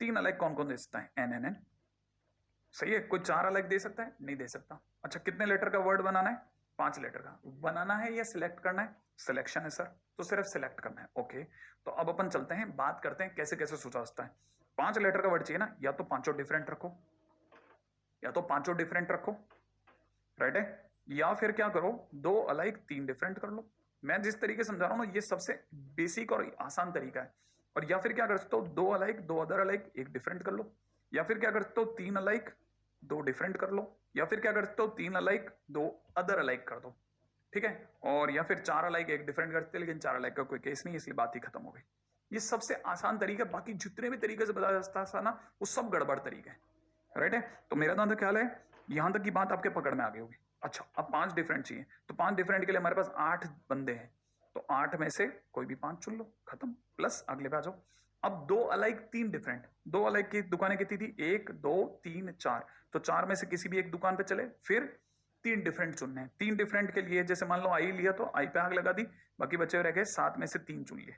Speaker 1: 3 अलाइक कौन कौन दे सकता है? NNN, सही है। कोई 4 अलाइक दे सकता है? नहीं दे सकता। अच्छा कितने लेटर का वर्ड बनाना है? 5 लेटर का बनाना है या सिलेक्ट करना है? सिलेक्शन है सर, तो सिर्फ सिलेक्ट करना है, ओके। तो अब अपन चलते हैं, बात करते हैं कैसे कैसे सोचा सकता है। 5 लेटर का वर्ड चाहिए ना, या तो पांचों डिफरेंट रखो, या तो पांचों डिफरेंट रखो, राइट है, या फिर क्या करो 2 अलाइक 3 डिफरेंट कर लो। मैं जिस तरीके समझा रहा हूं ना ये सबसे बेसिक और आसान तरीका है। और या फिर क्या कर सकते हो 2 अलाइक 2 अदर अलाइक 1 डिफरेंट कर लो, या फिर क्या कर सकते हो 3 अलाइक 2 डिफरेंट कर लो, या फिर क्या कर सकते हो 3 अलाइक 2 अदर अलाइक कर दो, ठीक है। और या फिर 4 अलाइक 1 डिफरेंट करते, लेकिन 4 अलाइक का कोई केस नहीं, इसलिए बात ही खत्म हो गई। ये सबसे आसान तरीका, बाकी जितने भी तरीके से बताया जाता था ना वो सब गड़बड़ तरीके हैं, राइट है। तो मेरा तो ख्याल है यहां तक की बात आपके पकड़ में आ गई होगी। अच्छा अब 5 डिफरेंट चाहिए, तो 5 डिफरेंट के लिए हमारे पास 8 बंदे हैं, तो 8 में से कोई भी 5 चुन लो, खत्म। प्लस अगले पे आ जाओ। अब 2 अलाइक 3 डिफरेंट, 2 अलाइक की दुकानें कितनी थी? 1 2 3 4, तो 4 में से किसी भी एक दुकान पे चले, फिर 3 डिफरेंट चुनने हैं। 3 डिफरेंट के लिए जैसे मान लो आई लिया तो आई पे आग लगा दी, बाकी बचे रह गए 7 में से 3 चुन लिए।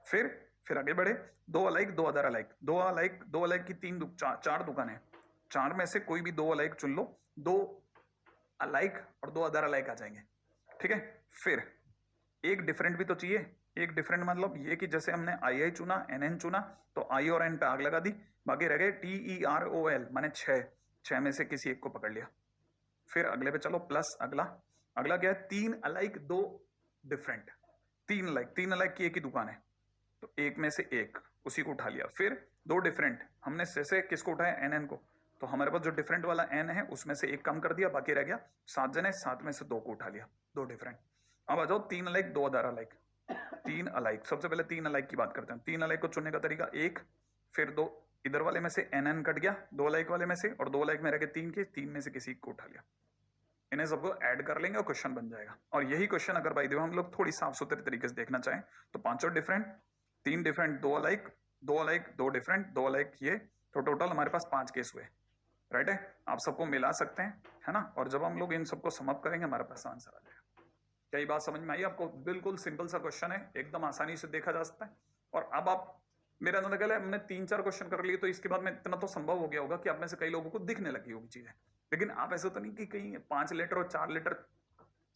Speaker 1: फिर आगे बढ़े, 2 alike 2 other alike, 2 alike 2 alike की 4 दुकानें, 4 में से कोई भी 2 अलाइक चुन लो, 2 अलाइक और 2 अदर अलाइक आ जाएंगे, ठीक है। फिर एक डिफरेंट भी तो चाहिए। एक डिफरेंट मतलब ये कि जैसे हमने आई चुना, NN चुना, तो आई और N पे आग लगा दी, बाकी रह गए TEROL, माने 6 में से किसी एक को पकड़ लिया। फिर अगले पे चलो, प्लस अगला क्या है? 3 अलाइक 2 डिफरेंट, 3 अलाइक की एक ही दुकान है, तो एक में से एक उसी को उठा लिया। फिर 2 डिफरेंट, हमने से किसको उठाया? NN को, तो हमारे पास जो डिफरेंट वाला N है उसमें से एक कम कर दिया, बाकी रह गया 7 जने, 7 में से 2 को उठा लिया, 2 डिफरेंट। अब आ जाओ 3 अलाइक 2 अदर अलाइक। 3 अलाइक, सबसे पहले 3 अलाइक की बात करते हैं। 3 अलाइक को चुनने का तरीका, एक, फिर 2 इधर वाले में से NN कट गया 2 अलाइक वाले में से, और 2 अलाइक में रह गए 3 के, 3 में से किसी को उठा लिया। इन्हें सबको ऐड कर लेंगे और क्वेश्चन बन जाएगा। और यही क्वेश्चन अगर भाई देखो हम लोग थोड़ी साफ सुथरे तरीके से देखना चाहें तो 5 different, 3 different, 2 alike, 2 alike 2 different, 2 alike ये, तो टोटल हमारे पास 5 केस हुए, राइट है। आप सबको मिला सकते हैं, है ना। और जब हम लोग इन सबको सम अप करेंगे हमारे पास आंसर आ जाएगा। क्या ये बात समझ में आई आपको? बिल्कुल सिंपल सा क्वेश्चन है, एकदम आसानी से देखा जा सकता है। और अब आप, मेरा अंदर ख्याल है हमने 3-4 क्वेश्चन कर लिए, तो इसके बाद में इतना तो संभव हो गया होगा कि आप में से कई लोगों को दिखने लगी होगी चीजें। लेकिन आप ऐसा तो नहीं कि कहीं 5 लेटर और 4 लेटर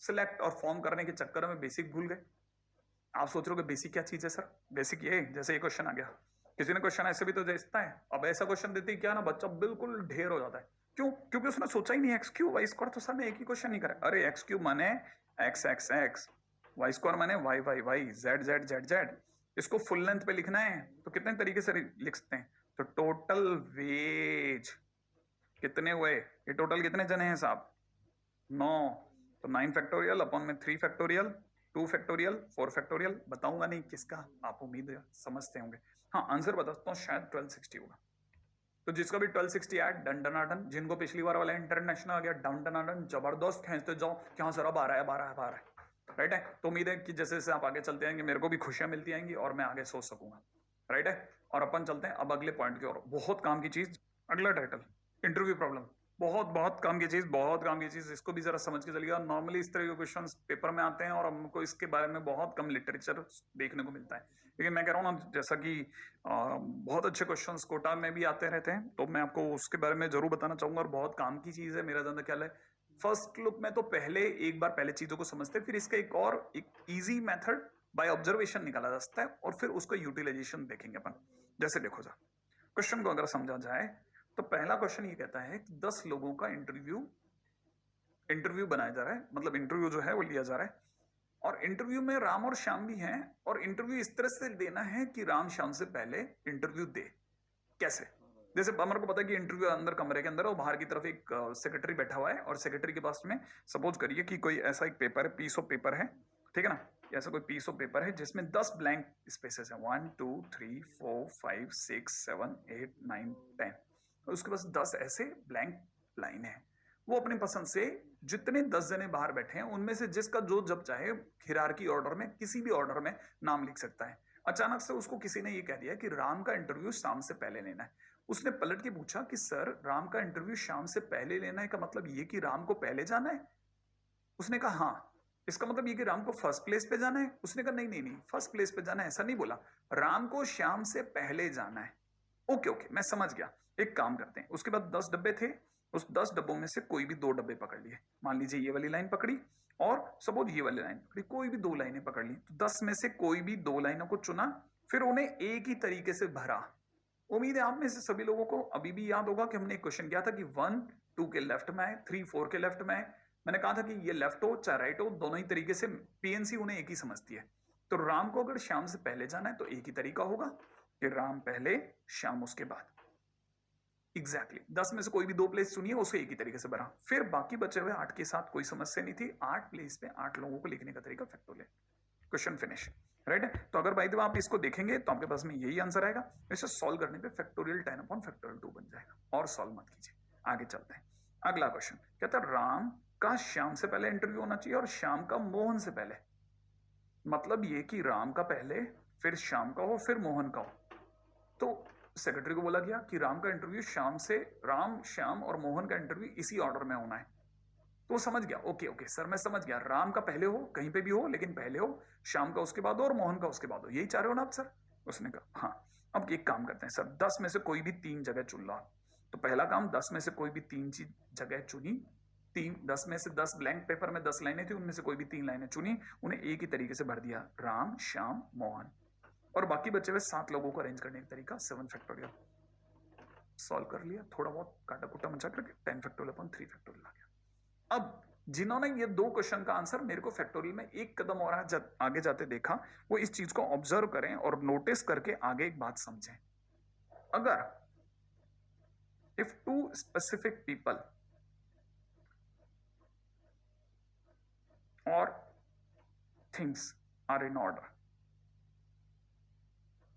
Speaker 1: सिलेक्ट और फॉर्म करने के चक्कर में बेसिक भूल गए। आप सोच रहे हो कि बेसिक क्या चीज है सर? बेसिक ये, जैसे ये क्वेश्चन आ गया, किसी ने क्वेश्चन ऐसे भी तो देता है, अब ऐसा क्वेश्चन देते ही क्या ना बच्चा बिल्कुल ढेर हो जाता है। क्यों? क्योंकि उसने सोचा ही नहीं एक्स क्यू वाई स्क्वायर, तो सर ने एक ही क्वेश्चन नहीं करा। अरे एक्स क्यू माने X X X, Y square माने Y Y Y, Z Z Z Z. इसको फुल लेंथ पे लिखना है तो कितने तरीके से लिख सकते हैं? तो टोटल वेज कितने हुए? ये टोटल कितने जने हैं साहब? 9, तो 9 फैक्टोरियल अपॉन में 3 फैक्टोरियल, 2 फैक्टोरियल, 4 फैक्टोरियल। बताऊंगा नहीं किसका, आप उम्मीद समझते होंगे। हाँ आंसर बताता हूँ, शायद 1260 होगा। तो जिसका भी 1260 आया डन डनाडन, जिनको पिछली बार वाला इंटरनेशनल आ गया डन डनाडन, जबरदस्त खींचते जाओ कि हाँ सर अब आ रहा है, 12 है, 12 है, राइट है। तो उम्मीद है कि जैसे जैसे आप आगे चलते आएंगे मेरे को भी खुशियां मिलती आएंगी और मैं आगे सोच सकूंगा, राइट है। और अपन चलते हैं अब अगले पॉइंट की ओर, बहुत काम की चीज। अगला टाइटल, इंटरव्यू प्रॉब्लम। बहुत बहुत काम की चीज, बहुत काम की चीज, इसको भी जरा समझ के चलिएगा। नॉर्मली इस तरह के क्वेश्चंस पेपर में आते हैं और हमको इसके बारे में बहुत कम लिटरेचर देखने को मिलता है। लेकिन मैं कह रहा हूँ ना, जैसा कि बहुत अच्छे क्वेश्चंस कोटा में भी आते रहते हैं, तो मैं आपको उसके बारे में जरूर बताना चाहूंगा और बहुत काम की चीज है, मेरा ज्यादा ख्याल है। फर्स्ट लुक में तो पहले एक बार पहले चीजों को समझते हैं, फिर इसका एक इजी मेथड बाय ऑब्जर्वेशन निकाला जा सकता है और फिर उसका यूटिलाइजेशन देखेंगे अपन। जैसे देखो जा, क्वेश्चन को अगर समझा जाए तो पहला क्वेश्चन ये कहता है कि 10 लोगों का इंटरव्यू बनाया जा रहा है, मतलब इंटरव्यू जो है वो लिया जा रहा है, और इंटरव्यू में राम और श्याम भी हैं, और इंटरव्यू इस तरह से देना है कि राम श्याम से पहले इंटरव्यू दे। कैसे? जैसे हमारे को पता है कि इंटरव्यू अंदर कमरे के अंदर और बाहर की तरफ एक सेक्रेटरी बैठा हुआ है, और सेक्रेटरी के पास में सपोज करिए कि कोई ऐसा एक पेपर है, पीस ऑफ पेपर है, ठीक है ना, ऐसा कोई पीस ऑफ पेपर है जिसमें 10 ब्लैंक स्पेसेस हैं, 1 2 3 4 5 6 7 8 9 10, उसके पास 10 ऐसे ब्लैंक लाइन है। वो अपनी पसंद से जितने 10 जने बाहर बैठे हैं उनमें से जिसका जो जब चाहे हिरार्की ऑर्डर में किसी भी ऑर्डर में नाम लिख सकता है। अचानक से उसको किसी ने ये कह दिया कि राम का इंटरव्यू शाम से पहले लेना है। उसने पलट के पूछा कि सर, राम का इंटरव्यू शाम से पहले लेना है का मतलब ये कि राम को पहले जाना है? उसने कहा हाँ। इसका मतलब ये कि राम को फर्स्ट प्लेस पे जाना है? उसने कहा नहीं नहीं नहीं, फर्स्ट प्लेस पे जाना है ऐसा नहीं बोला, राम को श्याम से पहले जाना है। ओके ओके, मैं समझ गया। एक काम करते हैं, उसके बाद 10 डब्बे थे, उस 10 डब्बों में से कोई भी 2 डब्बे पकड़ लिए। मान लीजिए ये वाली लाइन पकड़ी और सपोज ये वाली लाइन पकड़ी, कोई भी 2 लाइनें पकड़ ली, तो 10 में से कोई भी 2 लाइनों को चुना, फिर उन्हें एक ही तरीके से भरा। उम्मीद है आप में से सभी लोगों को अभी भी याद होगा कि हमने एक क्वेश्चन किया था कि 1 2 के लेफ्ट में है, 3 4 के लेफ्ट में है। मैंने कहा था कि ये लेफ्ट हो चाहे राइट हो, दोनों ही तरीके से पीएनसी उन्हें एक ही समझती है। तो राम को अगर श्याम से पहले जाना है तो एक ही तरीका होगा कि राम पहले श्याम उसके बाद। एग्जैक्टली 10 में से कोई भी 2 प्लेस चुनिए, उसे एक ही तरीके से भरा। फिर बाकी बचे हुए 8 के साथ कोई समस्या नहीं थी, 8 प्लेस पे 8 लोगों को लिखने का तरीका फैक्टोरियल। क्वेश्चन फिनिश, राइट है। तो अगर भाई आप इसको देखेंगे तो आपके पास में यही आंसर आएगा। इसे सॉल्व करने पे फैक्टोरियल 10 अपॉन फैक्टोरियल 2 बन जाएगा। और सॉल्व मत कीजिए, आगे चलते हैं। अगला क्वेश्चन कहता है राम का श्याम से पहले इंटरव्यू होना चाहिए और श्याम का मोहन से पहले। मतलब ये कि राम का पहले, फिर श्याम का हो, फिर मोहन का हो। तो सेक्रेटरी को बोला गया कि राम का इंटरव्यू श्याम से, राम श्याम और मोहन का इंटरव्यू इसी ऑर्डर में होना है। तो वो समझ गया, ओके ओके सर मैं समझ गया, राम का पहले हो, कहीं पे भी हो लेकिन पहले हो, श्याम का उसके बाद हो और मोहन का उसके बाद हो, यही चाह रहे हो ना आप सर? उसने कहा हाँ। अब एक काम करते हैं सर, 10 में से कोई भी 3 जगह चुन लो। तो पहला काम, 10 में से कोई भी 3 जगह चुनी, 10 में से 10 ब्लैंक पेपर में 10 लाइनें थी, उनमें से कोई भी 3 लाइनें चुनी, उन्हें एक ही तरीके से भर दिया, राम श्याम मोहन। और बाकी बचे हुए 7 लोगों को अरेंज करने का तरीका 7 फैक्टोरियल। सॉल्व कर लिया, थोड़ा बहुत काटा कुटा मचा करके 10 फैक्टोरियल अपॉन 3 फैक्टोरियल आ गया। अब जिन्होंने ये 2 क्वेश्चन का आंसर मेरे को फैक्टोरियल में एक कदम और आगे जाते देखा, वो इस चीज को ऑब्जर्व करें और नोटिस करके आगे एक बात समझें। अगर इफ 2 स्पेसिफिक पीपल और थिंग्स आर इन ऑर्डर,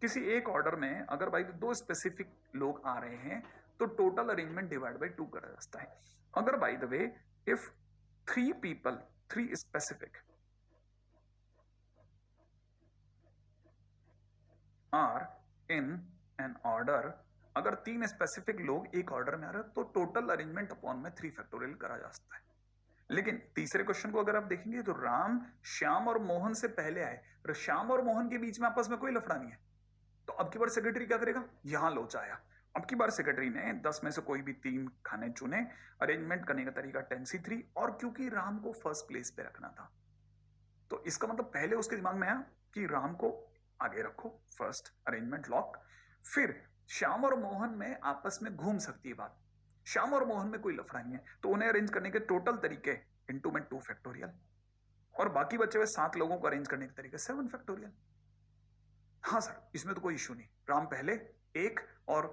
Speaker 1: किसी एक ऑर्डर में अगर भाई 2 स्पेसिफिक लोग आ रहे हैं तो टोटल अरेंजमेंट डिवाइड बाई 2 करा जाता है। अगर by the way if 3 people, 3 specific are in an order, अगर 3 स्पेसिफिक लोग एक ऑर्डर में आ रहे हैं तो टोटल अरेंजमेंट अपॉन में 3 फैक्टोरियल करा जा सकता है। लेकिन तीसरे क्वेश्चन को अगर आप देखेंगे तो राम श्याम और मोहन से पहले आए, श्याम और मोहन के बीच में आपस में कोई लफड़ा नहीं है, तो अब की बार सेक्रेटरी क्या करेगा, यहां लोचा आया। अब की बार सेक्रेटरी ने 10 में से कोई भी 3 खाने चुने, अरेंजमेंट करने का तरीका 10C3, और क्योंकि राम को फर्स्ट प्लेस पे रखना था तो इसका मतलब पहले उसके दिमाग में आया कि राम को आगे रखो, फर्स्ट अरेंजमेंट लॉक। फिर श्याम और मोहन में आपस में घूम सकती है बात, श्याम और मोहन में कोई लफड़ा नहीं है, तो उन्हें अरेंज करने के टोटल तरीके इनटू में 2 फैक्टोरियल, और बाकी बचे हुए 7 लोगों को अरेंज करने के तरीके 7 फैक्टोरियल। हाँ सर, इसमें तो कोई इश्यू नहीं, राम पहले एक और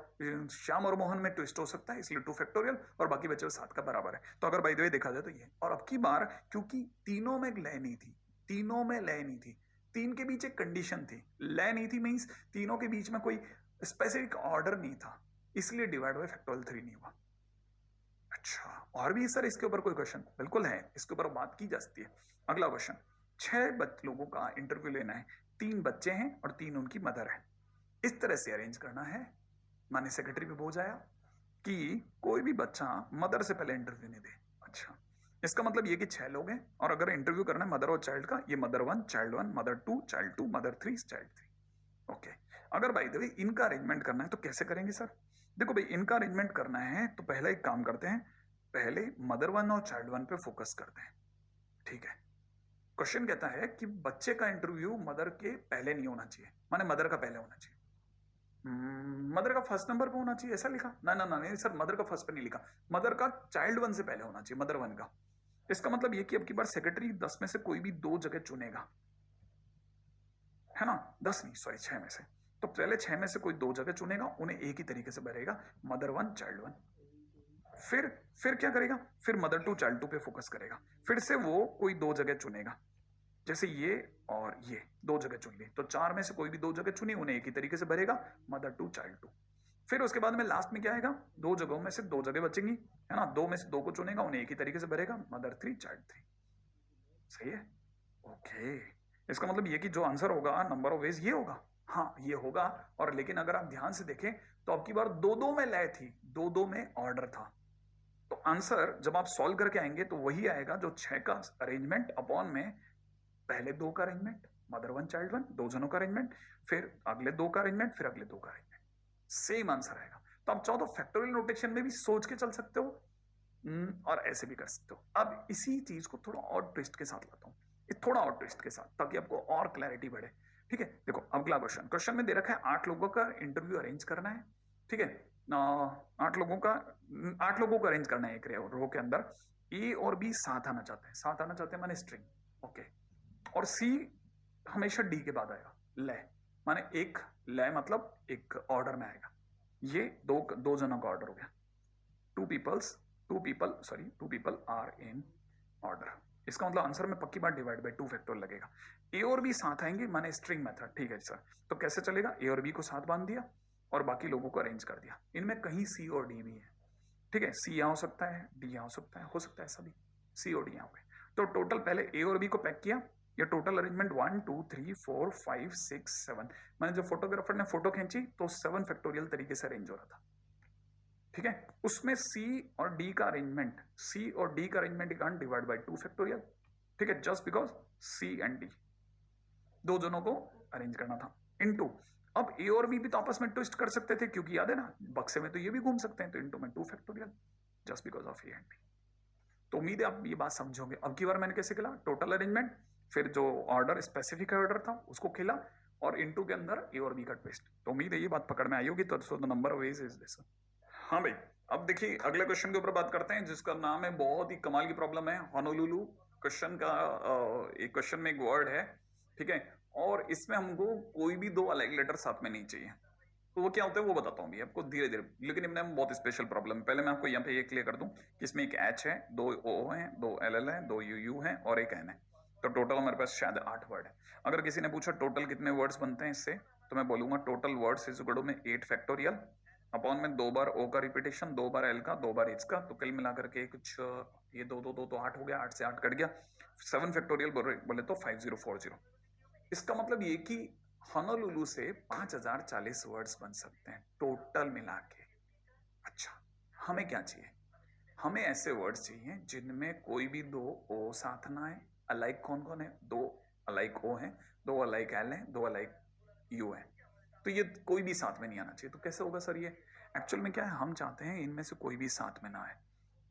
Speaker 1: श्याम और मोहन में ट्विस्ट हो सकता है, इसलिए 2 फैक्टोरियल और बाकी बचे हुए 7 का बराबर है। तो अगर बाय द वे देखा जाए तो ये, और अब की बार क्योंकि तीनों में लय नहीं थी, तीनों में लय नहीं थी, 3 के बीच एक कंडीशन थी, लय नहीं थी मींस तीनों के बीच में कोई स्पेसिफिक ऑर्डर नहीं था, इसलिए डिवाइड बाय फैक्टोरियल 3 नहीं हुआ। अच्छा, और भी सर इसके ऊपर कोई क्वेश्चन? बिल्कुल है, इसके ऊपर बात की जा सकती है। अगला क्वेश्चन, 6 लोगों का इंटरव्यू लेना है, 3 बच्चे हैं और 3 उनकी मदर है, इस तरह से अरेंज करना है। माने सेक्रेटरी पे बोझ आया कि कोई भी बच्चा मदर से पहले इंटरव्यू नहीं दे। अच्छा, इसका मतलब ये कि 6 लोग हैं और अगर इंटरव्यू करना है मदर और चाइल्ड का, ये mother 1 child 1, mother 2 child 2, mother 3 child 3। Okay, अगर बाय द वे इनका अरेंजमेंट करना है तो कैसे करेंगे सर? देखो भाई, इनका अरेंजमेंट करना है तो पहले एक काम करते हैं, पहले मदर 1 और चाइल्ड 1 पे फोकस करते हैं। ठीक है, क्वेश्चन कहता है कि बच्चे का इंटरव्यू मदर के पहले नहीं होना चाहिए, माने मदर का पहले होना चाहिए। मदर का फर्स्ट नंबर पे होना चाहिए ऐसा लिखा? ना ना ना नहीं सर, मदर का फर्स्ट पे नहीं लिखा, मदर का चाइल्ड 1 से पहले होना चाहिए, मदर 1 का। इसका मतलब ये कि अब की बार सेक्रेटरी 10 में से कोई भी 2 जगह चुनेगा, है ना? 10 नहीं, सॉरी 6 में से। तो पहले 6 में से कोई 2 जगह चुनेगा, उन्हें एक ही तरीके से भरेगा, मदर 1 चाइल्ड 1। फिर क्या करेगा? फिर मदर 2 चाइल्ड 2 पे फोकस करेगा। फिर से वो कोई 2 जगह चुनेगा, जैसे ये और ये 2 जगह चुन ली, तो 4 में से कोई भी 2 जगह चुनी, उन्हें एक ही तरीके से भरेगा, मदर 2 चाइल्ड 2। फिर उसके बाद में लास्ट में क्या आएगा? 2 जगहों में से 2 जगह बचेंगी, है ना? 2 में से 2 को चुनेगा, उन्हें एक ही तरीके से भरेगा, मदर 3 चाइल्ड 3। सही है? ओके, इसका मतलब ये कि जो आंसर होगा नंबर ऑफ वेज ये होगा। हाँ ये होगा, और लेकिन अगर आप ध्यान से देखें तो अब की बार 2-2 में लय थी, 2-2 में ऑर्डर था। तो आंसर जब आप सॉल्व करके आएंगे तो वही आएगा जो 6 का अरेंजमेंट अपॉन में पहले 2 का अरेंजमेंट, मदर 1 चाइल्ड 1, 2 जनों का अरेंजमेंट, फिर अगले 2 का अरेंजमेंट, फिर अगले 2 का अरेंजमेंट, सेम आंसर आएगा। तो आप चाहो तो फैक्टोरियल नोटेशन में भी सोच के चल सकते हो, और ऐसे भी कर सकते हो। अब इसी चीज को थोड़ा और ट्विस्ट के साथ लाता हूँ, थोड़ा और ट्विस्ट के साथ, ताकि आपको और क्लैरिटी बढ़े। ठीक है, देखो अगला क्वेश्चन में दे रखा है 8 लोगों का इंटरव्यू अरेंज करना है। ठीक है, 8 लोगों का अरेंज करना है एक रो के अंदर। ए और बी साथ आना चाहते हैं माने स्ट्रिंग। ओके, और सी हमेशा डी के बाद आएगा, लय माने एक लय मतलब एक ऑर्डर में आएगा। ये दो जनों का ऑर्डर हो गया, two people are in order. इसका मतलब आंसर में पक्की बात डिवाइड बाय 2 फैक्टर लगेगा। ए और बी साथ आएंगे माने स्ट्रिंग मेथड। ठीक है सर, तो कैसे चलेगा? ए और बी को साथ बांध दिया और बाकी लोगों को अरेंज कर दिया। इनमें कहीं सी और डी भी है। ठीक है, सी यहां हो सकता है, डी यहां हो सकता है सभी, सी और डी यहां हुए। तो टोटल पहले ए और बी को पैक किया, ये टोटल अरेंजमेंट 1 2 3 4 5 6 7, मैंने जो फोटोग्राफर ने फोटो खींची तो 7 फैक्टोरियल तरीके से अरेंज हो रहा था। ठीक है, उसमें सी और डी का arrangement you can't divide by 2 factorial. ठीक है, just because C and D 2 जनों को अरेंज करना था। इनटू अब ए और बी भी तो आपस में ट्विस्ट कर सकते थे, क्योंकि याद है ना बक्से में तो ये भी घूम सकते हैं, तो इनटू में 2 factorial just because of A and B. तो उम्मीद है आप ये बात समझोगे। अब की बार मैंने कैसे खेला? टोटल अरेंजमेंट, फिर जो ऑर्डर स्पेसिफिक ऑर्डर था उसको खेला, और इनटू के अंदर ए और बी का ट्विस्ट। तो उम्मीद है ये बात पकड़ में आई होगी। तो the number of veg is this. हाँ भाई, अब देखिए अगले क्वेश्चन के ऊपर बात करते हैं, जिसका नाम है, बहुत ही कमाल की प्रॉब्लम है, होनोलुलु। क्वेश्चन का एक क्वेश्चन में एक वर्ड है, ठीक है, और इसमें हमको कोई भी 2 अलग लेटर साथ में नहीं चाहिए। तो वो क्या होता है वो बताता हूँ आपको धीरे धीरे, लेकिन इनमें बहुत स्पेशल प्रॉब्लम है। पहले मैं आपको यहाँ पे ये क्लियर कर दूं कि इसमें एक एच है, 2 ओ है, 2 एल एल है, 2 यू यू है और एक एन है। तो टोटल हमारे पास शायद 8 वर्ड है। अगर किसी ने पूछा टोटल कितने वर्ड्स बनते हैं इससे, तो मैं बोलूंगा total words is equal to में 8 फैक्टोरियल अपॉन में 2 बार ओ का रिपीटेशन, 2 बार एल का, 2 बार एच का, तो कल मिलाकर के कुछ ये 2 2 2 तो 8 हो गया, 8 से 8 कट गया, 7 फैक्टोरियल बोले तो 5040। इसका मतलब ये कि होनोलुलु से 5040 वर्ड्स बन सकते हैं टोटल मिला के। अच्छा, हमें क्या चाहिए? हमें ऐसे वर्ड्स चाहिए जिनमें कोई भी 2 ओ साथ ना आए। अलाइक कौन कौन है? 2 अलाइक ओ है, 2 अलाइक एल है, 2 अलाइक यू है। तो ये कोई भी साथ में नहीं आना चाहिए। तो कैसे होगा सर ये? एक्चुअल में क्या है, हम चाहते हैं इनमें से कोई भी साथ में ना आए।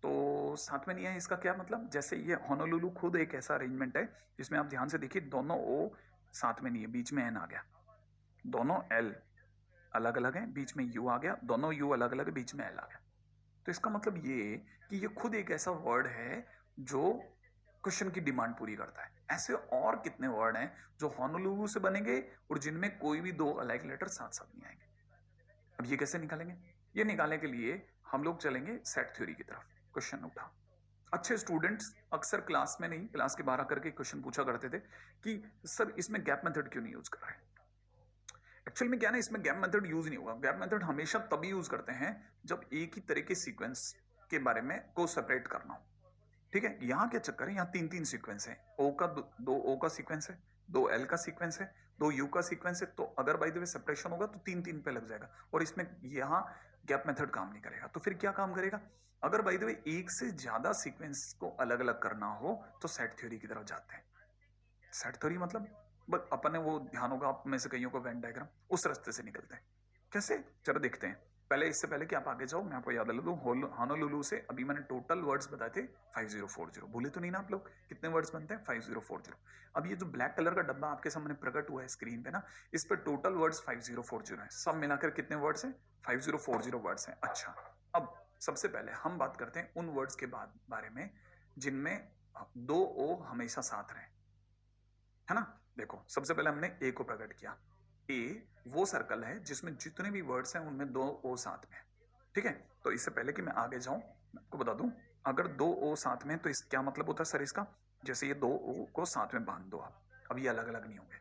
Speaker 1: तो साथ में नहीं आए इसका क्या मतलब? जैसे ये होनोलुलु खुद एक ऐसा अरेंजमेंट है जिसमें आप ध्यान से देखिए, दोनों ओ साथ में नहीं है, बीच में एन आ गया, दोनों एल अलग अलग है, बीच में यू आ गया, दोनों यू अलग अलग है, बीच में एल आ गया। तो इसका मतलब ये कि ये खुद एक ऐसा वर्ड है जो क्वेश्चन की डिमांड पूरी करता है। ऐसे और कितने वर्ड हैं जो होनोलुलु से बनेंगे और जिनमें कोई भी 2 अलग लेटर साथ साथ नहीं आएंगे? अब ये कैसे निकालेंगे? ये निकालने के लिए हम लोग चलेंगे सेट थ्योरी की तरफ। क्वेश्चन उठा, अच्छे स्टूडेंट्स अक्सर क्लास में नहीं, क्लास के बाहर आकर के क्वेश्चन पूछा करते थे कि सर इसमें गैप मेथड क्यों नहीं यूज कर रहे हैं। एक्चुअल में क्या ना, इसमें गैप मेथड यूज नहीं होगा। गैप मेथड हमेशा तभी यूज करते हैं जब एक ही तरह के सीक्वेंस के बारे में को सेपरेट करना हो। ठीक है, यहाँ क्या चक्कर है, यहाँ 3 3 सीक्वेंस है। ओ का 2 ओ का सीक्वेंस है, 2 एल का सीक्वेंस है, दो यू का सीक्वेंस है, तो अगर बाय द वे सेपरेशन होगा तो 3 पे लग जाएगा, और इसमें यहाँ गैप मेथड काम नहीं करेगा। तो फिर क्या काम करेगा? अगर बाय द वे एक से ज्यादा सीक्वेंस को अलग अलग करना हो तो सेट थ्योरी की तरफ जाते हैं। सेट थ्योरी मतलब बस अपने वो ध्यान होगा आप में से कईयों को वेन डायग्राम, उस रास्ते से निकलते हैं। कैसे? चलो देखते हैं। पहले इससे पहले कि आप आगे जाओ मैं आपको याद दिला दूं, होनोलुलु से अभी मैंने टोटल वर्ड्स बताए थे 5040। भूले तो नहीं ना आप लोग? कितने वर्ड्स बनते हैं? 5040। अब ये जो ब्लैक कलर का डब्बा आपके सामने प्रकट हुआ है स्क्रीन पे ना, इस पर टोटल वर्ड्स 5040 है। सब मिलाकर कितने वर्ड्स हैं? 5040 वर्ड्स हैं। अच्छा, अब सबसे पहले हम बात करते हैं उन वर्ड्स के बारे में जिनमें दो ओ हमेशा साथ रहे, है ना। देखो सबसे पहले हमने ए को प्रकट किया। ए वो सर्कल है जिसमें जितने भी वर्ड्स हैं उनमें दो ओ साथ में है, ठीक है। तो इससे पहले कि मैं आगे जाऊं मैं आपको बता दूं, अगर दो ओ साथ में तो इस क्या मतलब होता है सर इसका? जैसे ये दो ओ को साथ में बांध दो आप, अब ये अलग अलग नहीं होंगे,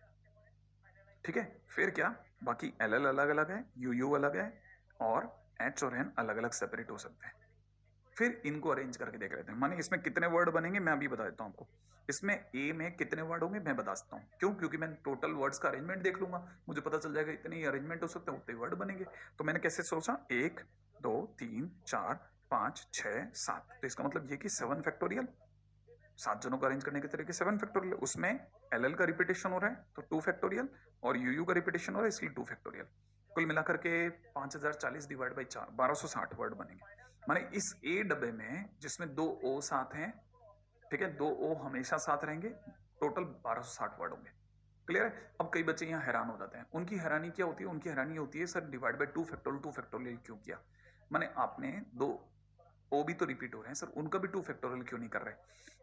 Speaker 1: ठीक है। फिर क्या, बाकी एल एल अलग अलग है, यू यू अलग है, और एच और एन अलग अलग सेपरेट हो सकते हैं। फिर इनको अरेंज करके देख लेते हैं। माने इसमें कितने वर्ड बनेंगे मैं अभी बता देता हूं आपको। इसमें ए में कितने वर्ड होंगे मैं बता सकता हूँ। क्यों? क्योंकि मैं टोटल वर्ड्स का अरेंजमेंट देख लूंगा, मुझे पता चल जाएगा इतने ही अरेंजमेंट हो सकते हैं, उतने वर्ड बनेंगे। तो मैंने कैसे सोचा? 1 2 3 4 5 6 7, तो इसका मतलब ये कि 7 फैक्टोरियल, 7 जनों को अरेंज करने के तरीके 7 फैक्टोरियल। उसमें एल एल का रिपीटेशन हो रहा है तो 2 फैक्टोरियल, और यू यू का रिपीटेशन हो रहा है इसलिए 2 फैक्टोरियल। कुल मिलाकर के 5040 डिवाइड बाई 4, 1260 वर्ड बनेंगे। माने इस ए डब्बे में जिसमें दो ओ साथ हैं, ठीक है, दो ओ हमेशा साथ रहेंगे, टोटल 1260 वर्ड होंगे। क्लियर है? अब कई बच्चे यहाँ हैरान हो जाते हैं। उनकी हैरानी क्या होती है? उनकी हैरानी होती है सर डिवाइड बाई 2 फैक्टोरियल क्यों किया? माने आपने दो ओ भी तो रिपीट हो रहे हैं सर, उनका भी 2 फैक्टोरियल क्यों नहीं कर रहे?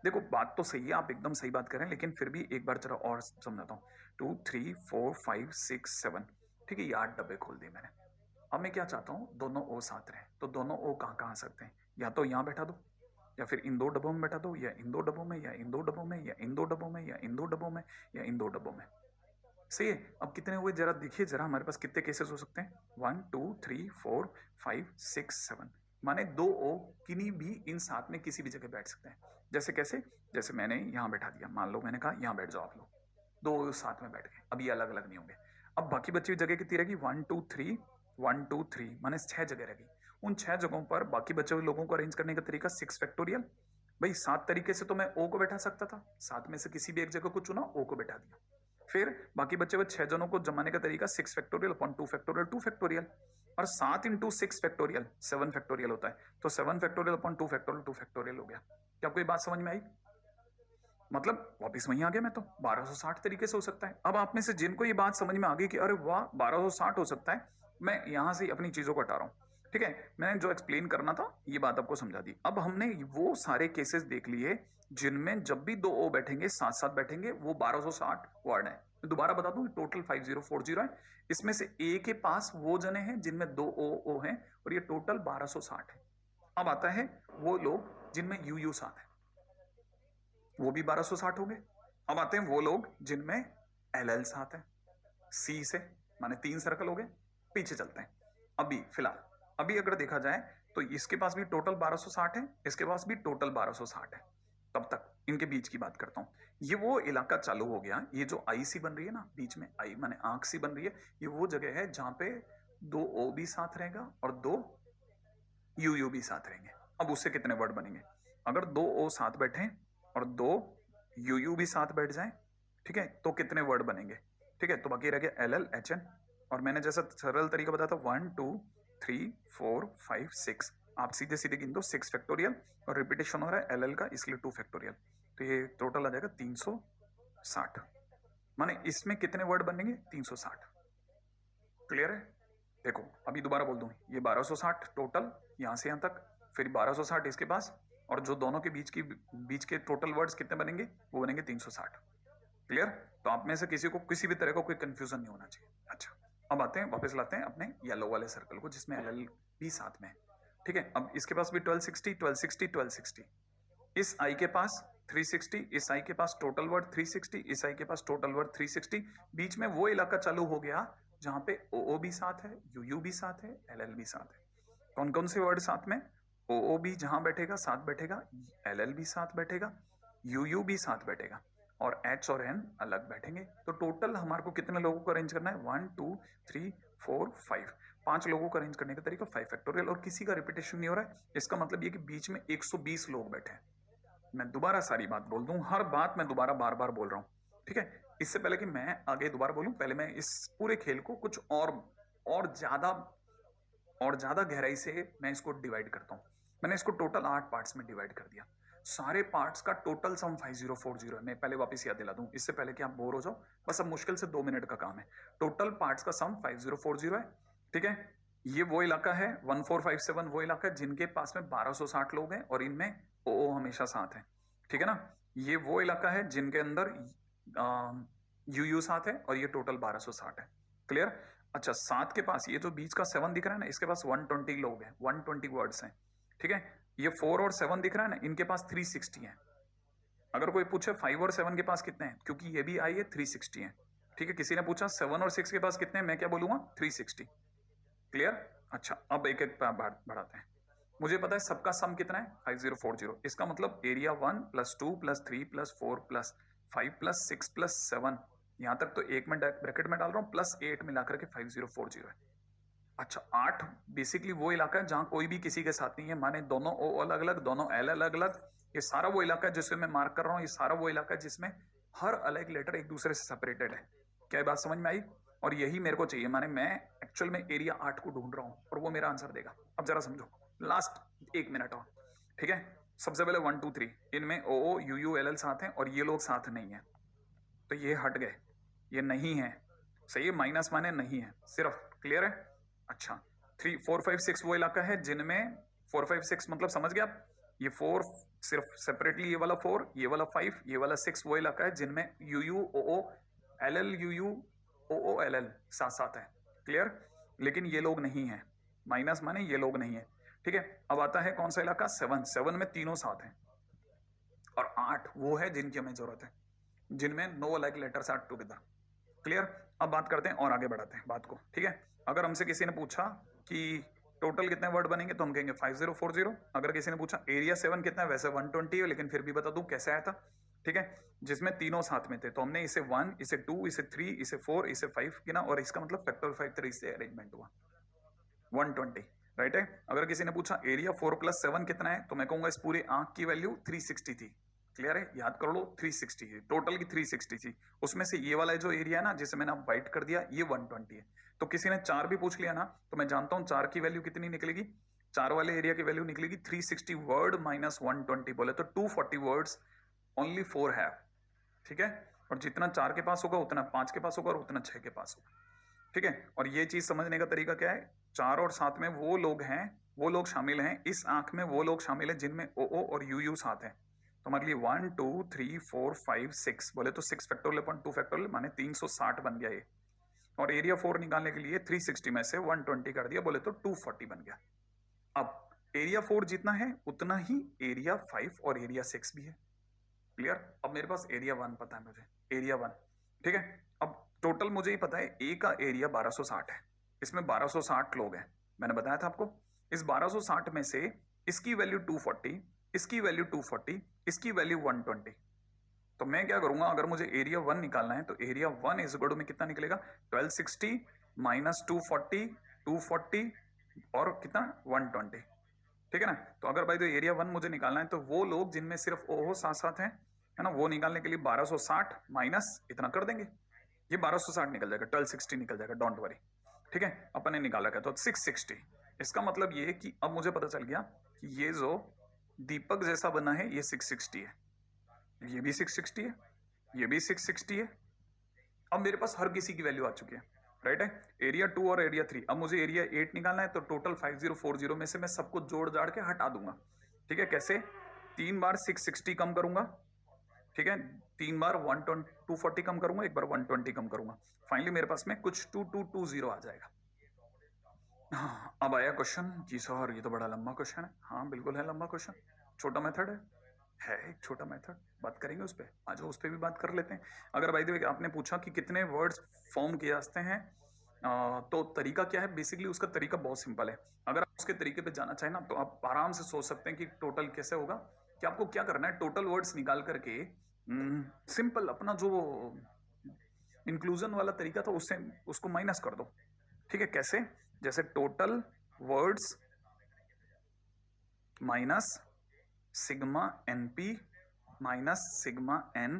Speaker 1: देखो बात तो सही है, आप एकदम सही बात कर रहे हैं, लेकिन फिर भी एक बार जरा और समझाता हूँ। 2 3 4 5 6 7, ठीक है, ये 8 डब्बे खोल दिए मैंने। अब मैं क्या चाहता हूँ, दोनों ओ साथ रहे, तो दोनों ओ कहाँ कहाँ आ सकते हैं? या तो यहाँ बैठा दो, या फिर इन दो डब्बों में बैठा दो, या इन दो डब्बों में, या इन दो डब्बों में, या इन दो डब्बों में, या इन दो डब्बों में, या इन दो डब्बों में। सही है। अब कितने हुए जरा देखिए, जरा हमारे पास कितने केसेस हो सकते हैं? 1 2 3 4 5 6 7, माने दो ओ किन्हीं भी इन साथ में किसी भी जगह बैठ सकते हैं। जैसे कैसे? जैसे मैंने यहाँ बैठा दिया, मान लो मैंने कहा यहाँ बैठ जाओ आप लोग, दो ओ साथ में बैठ गए, अब ये अलग अलग नहीं होंगे। अब बाकी बची हुई जगह कितनी रहेगी? 1 2 3 1 2 3, माने 6 जगह रहेगी। उन 6 जगहों पर बाकी बचे हुए लोगों को अरेंज करने का तरीका 6 फैक्टोरियल। भाई 7 तरीके से तो मैं ओ को बैठा सकता था, 7 में से किसी भी एक जगह को चुना, ओ को बैठा दिया। फिर बाकी बचे हुए 6 जनों को जमाने का तरीका 6 फैक्टोरियल अपॉन 2 फैक्टोरियल 2 फैक्टोरियल, और 7 इंटू 6 फैक्टोरियल 7 फैक्टोरियल होता है, तो 7 फैक्टोरियल अपॉन 2 फैक्टोरियल 2 फैक्टोरियल हो गया। क्या कोई बात समझ में आई? मतलब वापस वहीं आ गया मैं, तो 1260 तरीके से हो सकता है। अब आप में से जिनको ये बात समझ में आ गई कि अरे वाह 1260 हो सकता है, मैं यहां से अपनी चीजों को हटा रहा हूं, ठीक है। मैंने जो एक्सप्लेन करना था ये बात आपको समझा दी। अब हमने वो सारे केसेस देख लिए जिनमें जब भी दो ओ बैठेंगे साथ साथ बैठेंगे, वो 1260 वर्ड है। मैं दोबारा बता दूं, टोटल 5040 है। इसमें से ए के पास वो जने हैं जिनमें दो ओ हैं, और ये टोटल 1260 है। अब आता है वो लोग जिनमें यू यू साथ है, वो भी 1260 होंगे। अब आते हैं वो लोग जिनमें एल एल साथ है, सी से, माने 3 सर्कल हो गए। पीछे चलते हैं। अभी फिलहाल अभी अगर देखा जाए तो इसके पास भी टोटल 1260 है, इसके पास भी टोटल 1260 है। तब तक इनके बीच की बात करता हूं। ये वो इलाका चालू हो गया, ये जो आई सी बन रही है ना बीच में, आई माने आंख सी बन रही है, ये वो जगह है जहां पे दो ओ भी साथ रहेगा और दो यू यू भी साथ रहेंगे। अब उससे कितने वर्ड बनेंगे? अगर दो ओ साथ बैठे और दो यू यू भी साथ बैठ जाएं, ठीक है, तो कितने वर्ड बनेंगे? ठीक है, तो बाकी रह गया एल एल एच एन, और मैंने जैसा सरल तरीका बताया था 1 2 3 4 5 6, आप सीधे सीधे गिन दो 6 फैक्टोरियल, और रिपीटेशन हो रहा है एल एल का इसलिए 2 फैक्टोरियल, तो ये टोटल आ जाएगा 360। माने इसमें कितने वर्ड बनेंगे? 360। क्लियर है? देखो अभी दोबारा बोल दूं, ये 1260 टोटल यहां से यहां तक, फिर 1260 इसके पास, और जो दोनों के बीच के टोटल वर्ड्स कितने बनेंगे? वो बनेंगे 360। क्लियर? तो आप में से किसी को किसी भी तरह का कोई कंफ्यूजन नहीं होना चाहिए। अच्छा, अब आते हैं वापस लाते हैं अपने येलो वाले सर्कल को जिसमें एल एल भी साथ में है, ठीक है। अब इसके पास भी 1260 1260 1260, इस आई के पास 360, इस आई के पास टोटल वर्ड 360, इस आई के पास टोटल वर्ड 360। बीच में वो इलाका चालू हो गया जहां पे ओ भी साथ है, यू यू भी साथ है, एल एल भी साथ है। कौन कौन से वर्ड साथ में? ओ भी जहां बैठेगा साथ बैठेगा, एल एल भी साथ बैठेगा, यू यू भी साथ बैठेगा। और H और N अलग बैठेंगे। तो टोटल हमारे को कितने लोगों को अरेंज करना है? 1 2 3 4 5, 5 लोगों को अरेंज करने का तरीका 5 फैक्टोरियल, और किसी का रिपीटेशन नहीं हो रहा है। इसका मतलब ये कि बीच में 120 लोग बैठे हैं। मैं दोबारा सारी बात बोल दूं, हर बात मैं दोबारा बार बार बोल रहा हूं, ठीक है। इससे पहले कि मैं आगे दोबारा बोलूं, पहले मैं इस पूरे खेल को कुछ और ज्यादा गहराई से मैं इसको डिवाइड करता हूं। मैंने इसको टोटल 8 पार्ट्स में डिवाइड कर दिया। सारे पार्ट्स का टोटल सम 5040 है। मैं पहले वापस याद दिला दूं इससे पहले कि आप बोर हो जाओ, बस अब मुश्किल से 2 मिनट का काम है। टोटल पार्ट्स का सम 5040 है, ठीक है। ये वो इलाका है 1457, वो इलाका है जिनके पास में 1260 लोग हैं और इनमें ओ हमेशा साथ है, ठीक है ना। ये वो इलाका है जिनके अंदर यू साथ है और ये टोटल 1260 है। क्लियर? अच्छा, 7 के पास ये जो बीच का 7 दिख रहा है ना, इसके पास 120 लोग हैं, 120 वर्ड्स हैं, ठीक है। ये 4 और 7 दिख रहा है ना, इनके पास 360 है। अगर कोई पूछे 5 और 7 के पास कितने हैं, क्योंकि ये भी आई है 360 है, ठीक है। किसी ने पूछा 7 और 6 के पास कितने हैं, मैं क्या बोलूंगा? 360। क्लियर? अच्छा, अब एक एक बढ़ाते हैं। मुझे पता है सबका सम कितना है, 5040। इसका मतलब एरिया 1 + 2 + 3 + 4 + 5 + 6 + 7, यहां तक तो एक में ब्रैकेट में डाल रहा हूं, +8 मिलाकर के 5040 है। अच्छा, 8 बेसिकली वो इलाका है जहां कोई भी किसी के साथ नहीं है, माने दोनों ओ अलग अलग, दोनों एल अलग अलग। ये सारा वो इलाका है जिसमें मैं मार्क कर रहा हूं, ये सारा वो इलाका है जिसमें हर अलग लेटर एक दूसरे से सेपरेटेड है। क्या बात समझ में आई? और यही मेरे को चाहिए, माने मैं एक्चुअल में एरिया 8 को ढूंढ रहा हूं और वो मेरा आंसर देगा। अब जरा समझो, लास्ट 1 मिनट और, ठीक है। सबसे पहले 1 2 3, इनमें ओ यू यू एल एल साथ हैं और ये लोग साथ नहीं है, तो ये हट गए, ये नहीं है। सही है, माइनस माने नहीं है सिर्फ। क्लियर है? अच्छा, 3 4 5 6 वो इलाका है जिनमें 4 5 6 मतलब समझ गया आप? ये 4 सिर्फ सेपरेटली, ये वाला 4, ये वाला 5, ये वाला 6 वो इलाका है जिनमें U U O O L L U U O O L L साथ साथ है। क्लियर? लेकिन ये लोग नहीं है, माइनस माने ये लोग नहीं है, ठीक है। अब आता है कौन सा इलाका? 7। 7 में तीनों साथ हैं, और 8 वो है जिनकी हमें जरूरत है, जिनमें no like letters are together. Clear? अब बात करते हैं और आगे बढ़ाते हैं बात को, ठीक है। अगर हमसे किसी ने पूछा कि टोटल कितने वर्ड बनेंगे, तो हम कहेंगे 5040। अगर किसी ने पूछा एरिया 7 कितना है, वैसे 120 है, लेकिन फिर भी बता दूं कैसे आया था, ठीक है। जिसमें तीनों साथ में थे, तो हमने इसे 1, इसे 2, इसे 3, इसे 4, इसे 5 गिना, और इसका मतलब फैक्टर 5 से अरेंजमेंट हुआ 120, राइट है। अगर किसी ने पूछा एरिया 4 + 7 कितना है, तो मैं कहूंगा इस पूरे आंख की वैल्यू 360 थी। क्लियर है? याद कर लो, 360 है टोटल की, 360 थी। उसमें से ये वाला जो एरिया है ना, जिसे मैंने व्हाइट कर दिया, ये 120 है। तो किसी ने 4 भी पूछ लिया ना, तो मैं जानता हूं 4 की वैल्यू कितनी निकलेगी। 4 वाले एरिया की वैल्यू निकलेगी 360 वर्ड माइनस 120, बोले तो 240 वर्ड्स ओनली 4 है, ठीक है। और जितना 4 के पास होगा उतना 5 के पास होगा और उतना 6 के पास होगा, ठीक है। और ये चीज समझने का तरीका क्या है, 4 और 7 में वो लोग हैं, वो लोग शामिल हैं, इस आंख में वो लोग शामिल हैं जिनमें ओ और यू साथ हैं। तो हमारे लिए 1 2 3 4 5 6, बोले तो 6 फैक्टोरियल अपॉन 2 फैक्टोरियल माने 360 बन गया ये। और एरिया 4 निकालने के लिए 360 में से 120 कर दिया, बोले तो 240 बन गया। अब एरिया 4 जितना है उतना ही एरिया 5 और एरिया 6 भी है। क्लियर? अब मेरे पास एरिया 1 पता है, मुझे एरिया 1, ठीक है। अब टोटल मुझे ही पता है, ए का एरिया 1260 है, इसमें 1260 लोग हैं, मैंने बताया था आपको। इस 1260 में से इसकी वैल्यू 240, इसकी वैल्यू 240, इसकी वैल्यू 120। तो मैं क्या करूंगा, अगर मुझे एरिया 1 निकालना है, तो एरिया 1 इस गढ़ में कितना निकलेगा, 1260 माइनस 240, 240 और कितना 120, ठीक है ना। तो अगर भाई तो एरिया 1 मुझे निकालना है, तो वो लोग जिनमें सिर्फ ओहो साथ साथ है ना, वो निकालने के लिए 1260 माइनस इतना कर देंगे, ये 1260 निकल जाएगा, 1260 निकल जाएगा, डोंट वरी, ठीक है। अपन ने निकाला क्या, तो 660। इसका मतलब ये कि अब मुझे पता चल गया कि ये जो दीपक जैसा बना है ये 660 है, ये भी 660 है, ये भी 660 है। अब मेरे पास हर किसी की वैल्यू आ चुकी है, राइट है। एरिया 2 और एरिया 3, अब मुझे एरिया 8 निकालना है, तो टोटल 5040 में से मैं सबको जोड़ जाड़ के हटा दूंगा, ठीक है। कैसे? 3 बार 660 कम करूंगा, ठीक है, 3 बार 240 कम करूंगा, एक बार 120 कम करूंगा, फाइनली मेरे पास में कुछ 2220 आ जाएगा। हाँ, अब आया क्वेश्चन जी सर ये तो बड़ा लंबा क्वेश्चन है। हाँ बिल्कुल है लंबा क्वेश्चन, छोटा मेथड है एक छोटा मेथड, बात करेंगे उस पर, आज उस पर भी बात कर लेते हैं। अगर भाई देखिए आपने पूछा कि कितने वर्ड्स फॉर्म किए जाते हैं, तो तरीका क्या है, बेसिकली उसका तरीका बहुत सिंपल है। अगर आप उसके तरीके पे जाना चाहें ना, तो आप आराम से सोच सकते हैं कि टोटल कैसे होगा। कि आपको क्या करना है, टोटल वर्ड्स निकाल करके सिंपल अपना जो इंक्लूजन वाला तरीका था उससे उसको माइनस कर दो। ठीक है, कैसे? जैसे total words minus sigma N P minus sigma N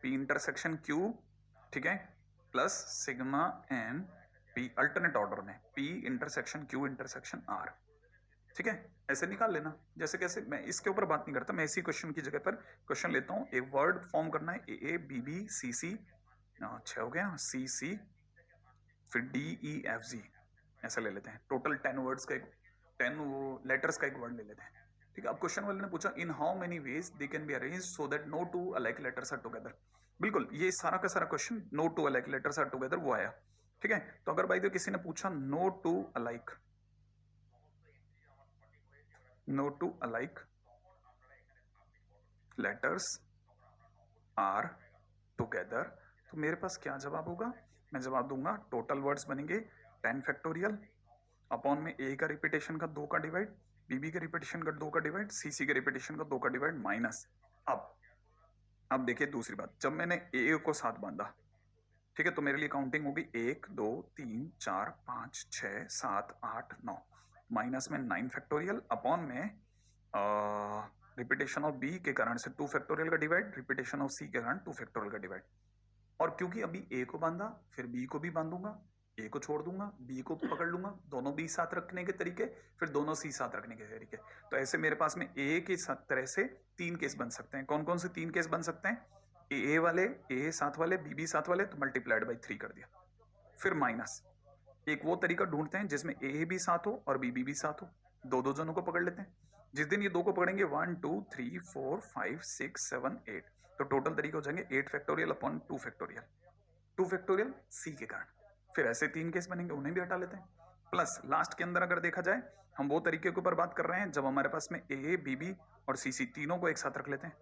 Speaker 1: P intersection Q, ठीक है, plus sigma N P alternate order में P intersection Q intersection R. ठीक है, ऐसे निकाल लेना। जैसे कैसे, मैं इसके ऊपर बात नहीं करता, मैं इसी क्वेश्चन की जगह पर क्वेश्चन लेता हूँ। एक वर्ड फॉर्म करना है, ए बी बी सी सी, अच्छा हो गया, सी सी, फिर डी ई एफ जी, ऐसा ले लेते हैं। टोटल 10 वर्ड्स का एक 10 लेटर्स का एक वर्ड ले लेते हैं। ठीक है, अब क्वेश्चन वाले ने पूछा in how many ways they can be arrange so that no two alike letters are together. बिल्कुल, ये सारा का सारा question no two alike letters are together वो आया। ठीक है, तो अगर भाई किसी ने पूछा no two alike letters are together, तो मेरे पास क्या जवाब होगा? मैं जवाब दूंगा टोटल वर्ड्स बनेंगे 10 फैक्टोरियल अपॉन में ए का रिपीटेशन का 2 का डिवाइड, बीबी के रिपीटेशन का 2 का डिवाइड, सीसी के रिपीटेशन का 2 का डिवाइड माइनस। अब देखिए दूसरी बात, जब मैंने ए को साथ बांधा, ठीक है, तो मेरे लिए काउंटिंग होगी 1 2 3 4 5 6 7 8 9, माइनस में 9 फैक्टोरियल अपॉन में रिपीटेशन ऑफ बी के कारण से 2 फैक्टोरियल का डिवाइड, रिपीटेशन ऑफ सी के कारण 2 फैक्टोरियल का डिवाइड। और क्योंकि अभी ए को बांधा, फिर बी को भी बांधूंगा, ए को छोड़ दूंगा, बी को पकड़ लूंगा, दोनों बी साथ रखने के तरीके, फिर दोनों सी साथ रखने के तरीके। तो ऐसे मेरे पास में ए के तरह से 3 केस बन सकते हैं। कौन कौन से 3 केस बन सकते हैं? ए वाले, ए साथ वाले, बी साथ वाले, तो मल्टीप्लाइड बाई 3 कर दिया। फिर माइनस, एक वो तरीका ढूंढते हैं जिसमें ए भी साथ हो और बी भी साथ हो, दो जनों को पकड़ लेते हैं। जिस दिन ये 2 को पकड़ेंगे 1 2 3 4 5 6 7 8, तो टोटल तरीके हो जाएंगे 8 फैक्टोरियल अपॉन 2 फैक्टोरियल, 2 फैक्टोरियल सी के कारण। फिर ऐसे 3 केस बनेंगे, उन्हें भी हटा लेते हैं। प्लस लास्ट के अंदर अगर देखा जाए, हम वो तरीके के ऊपर बात कर रहे हैं जब हमारे पास में ए बी और सी तीनों को एक साथ रख लेते हैं,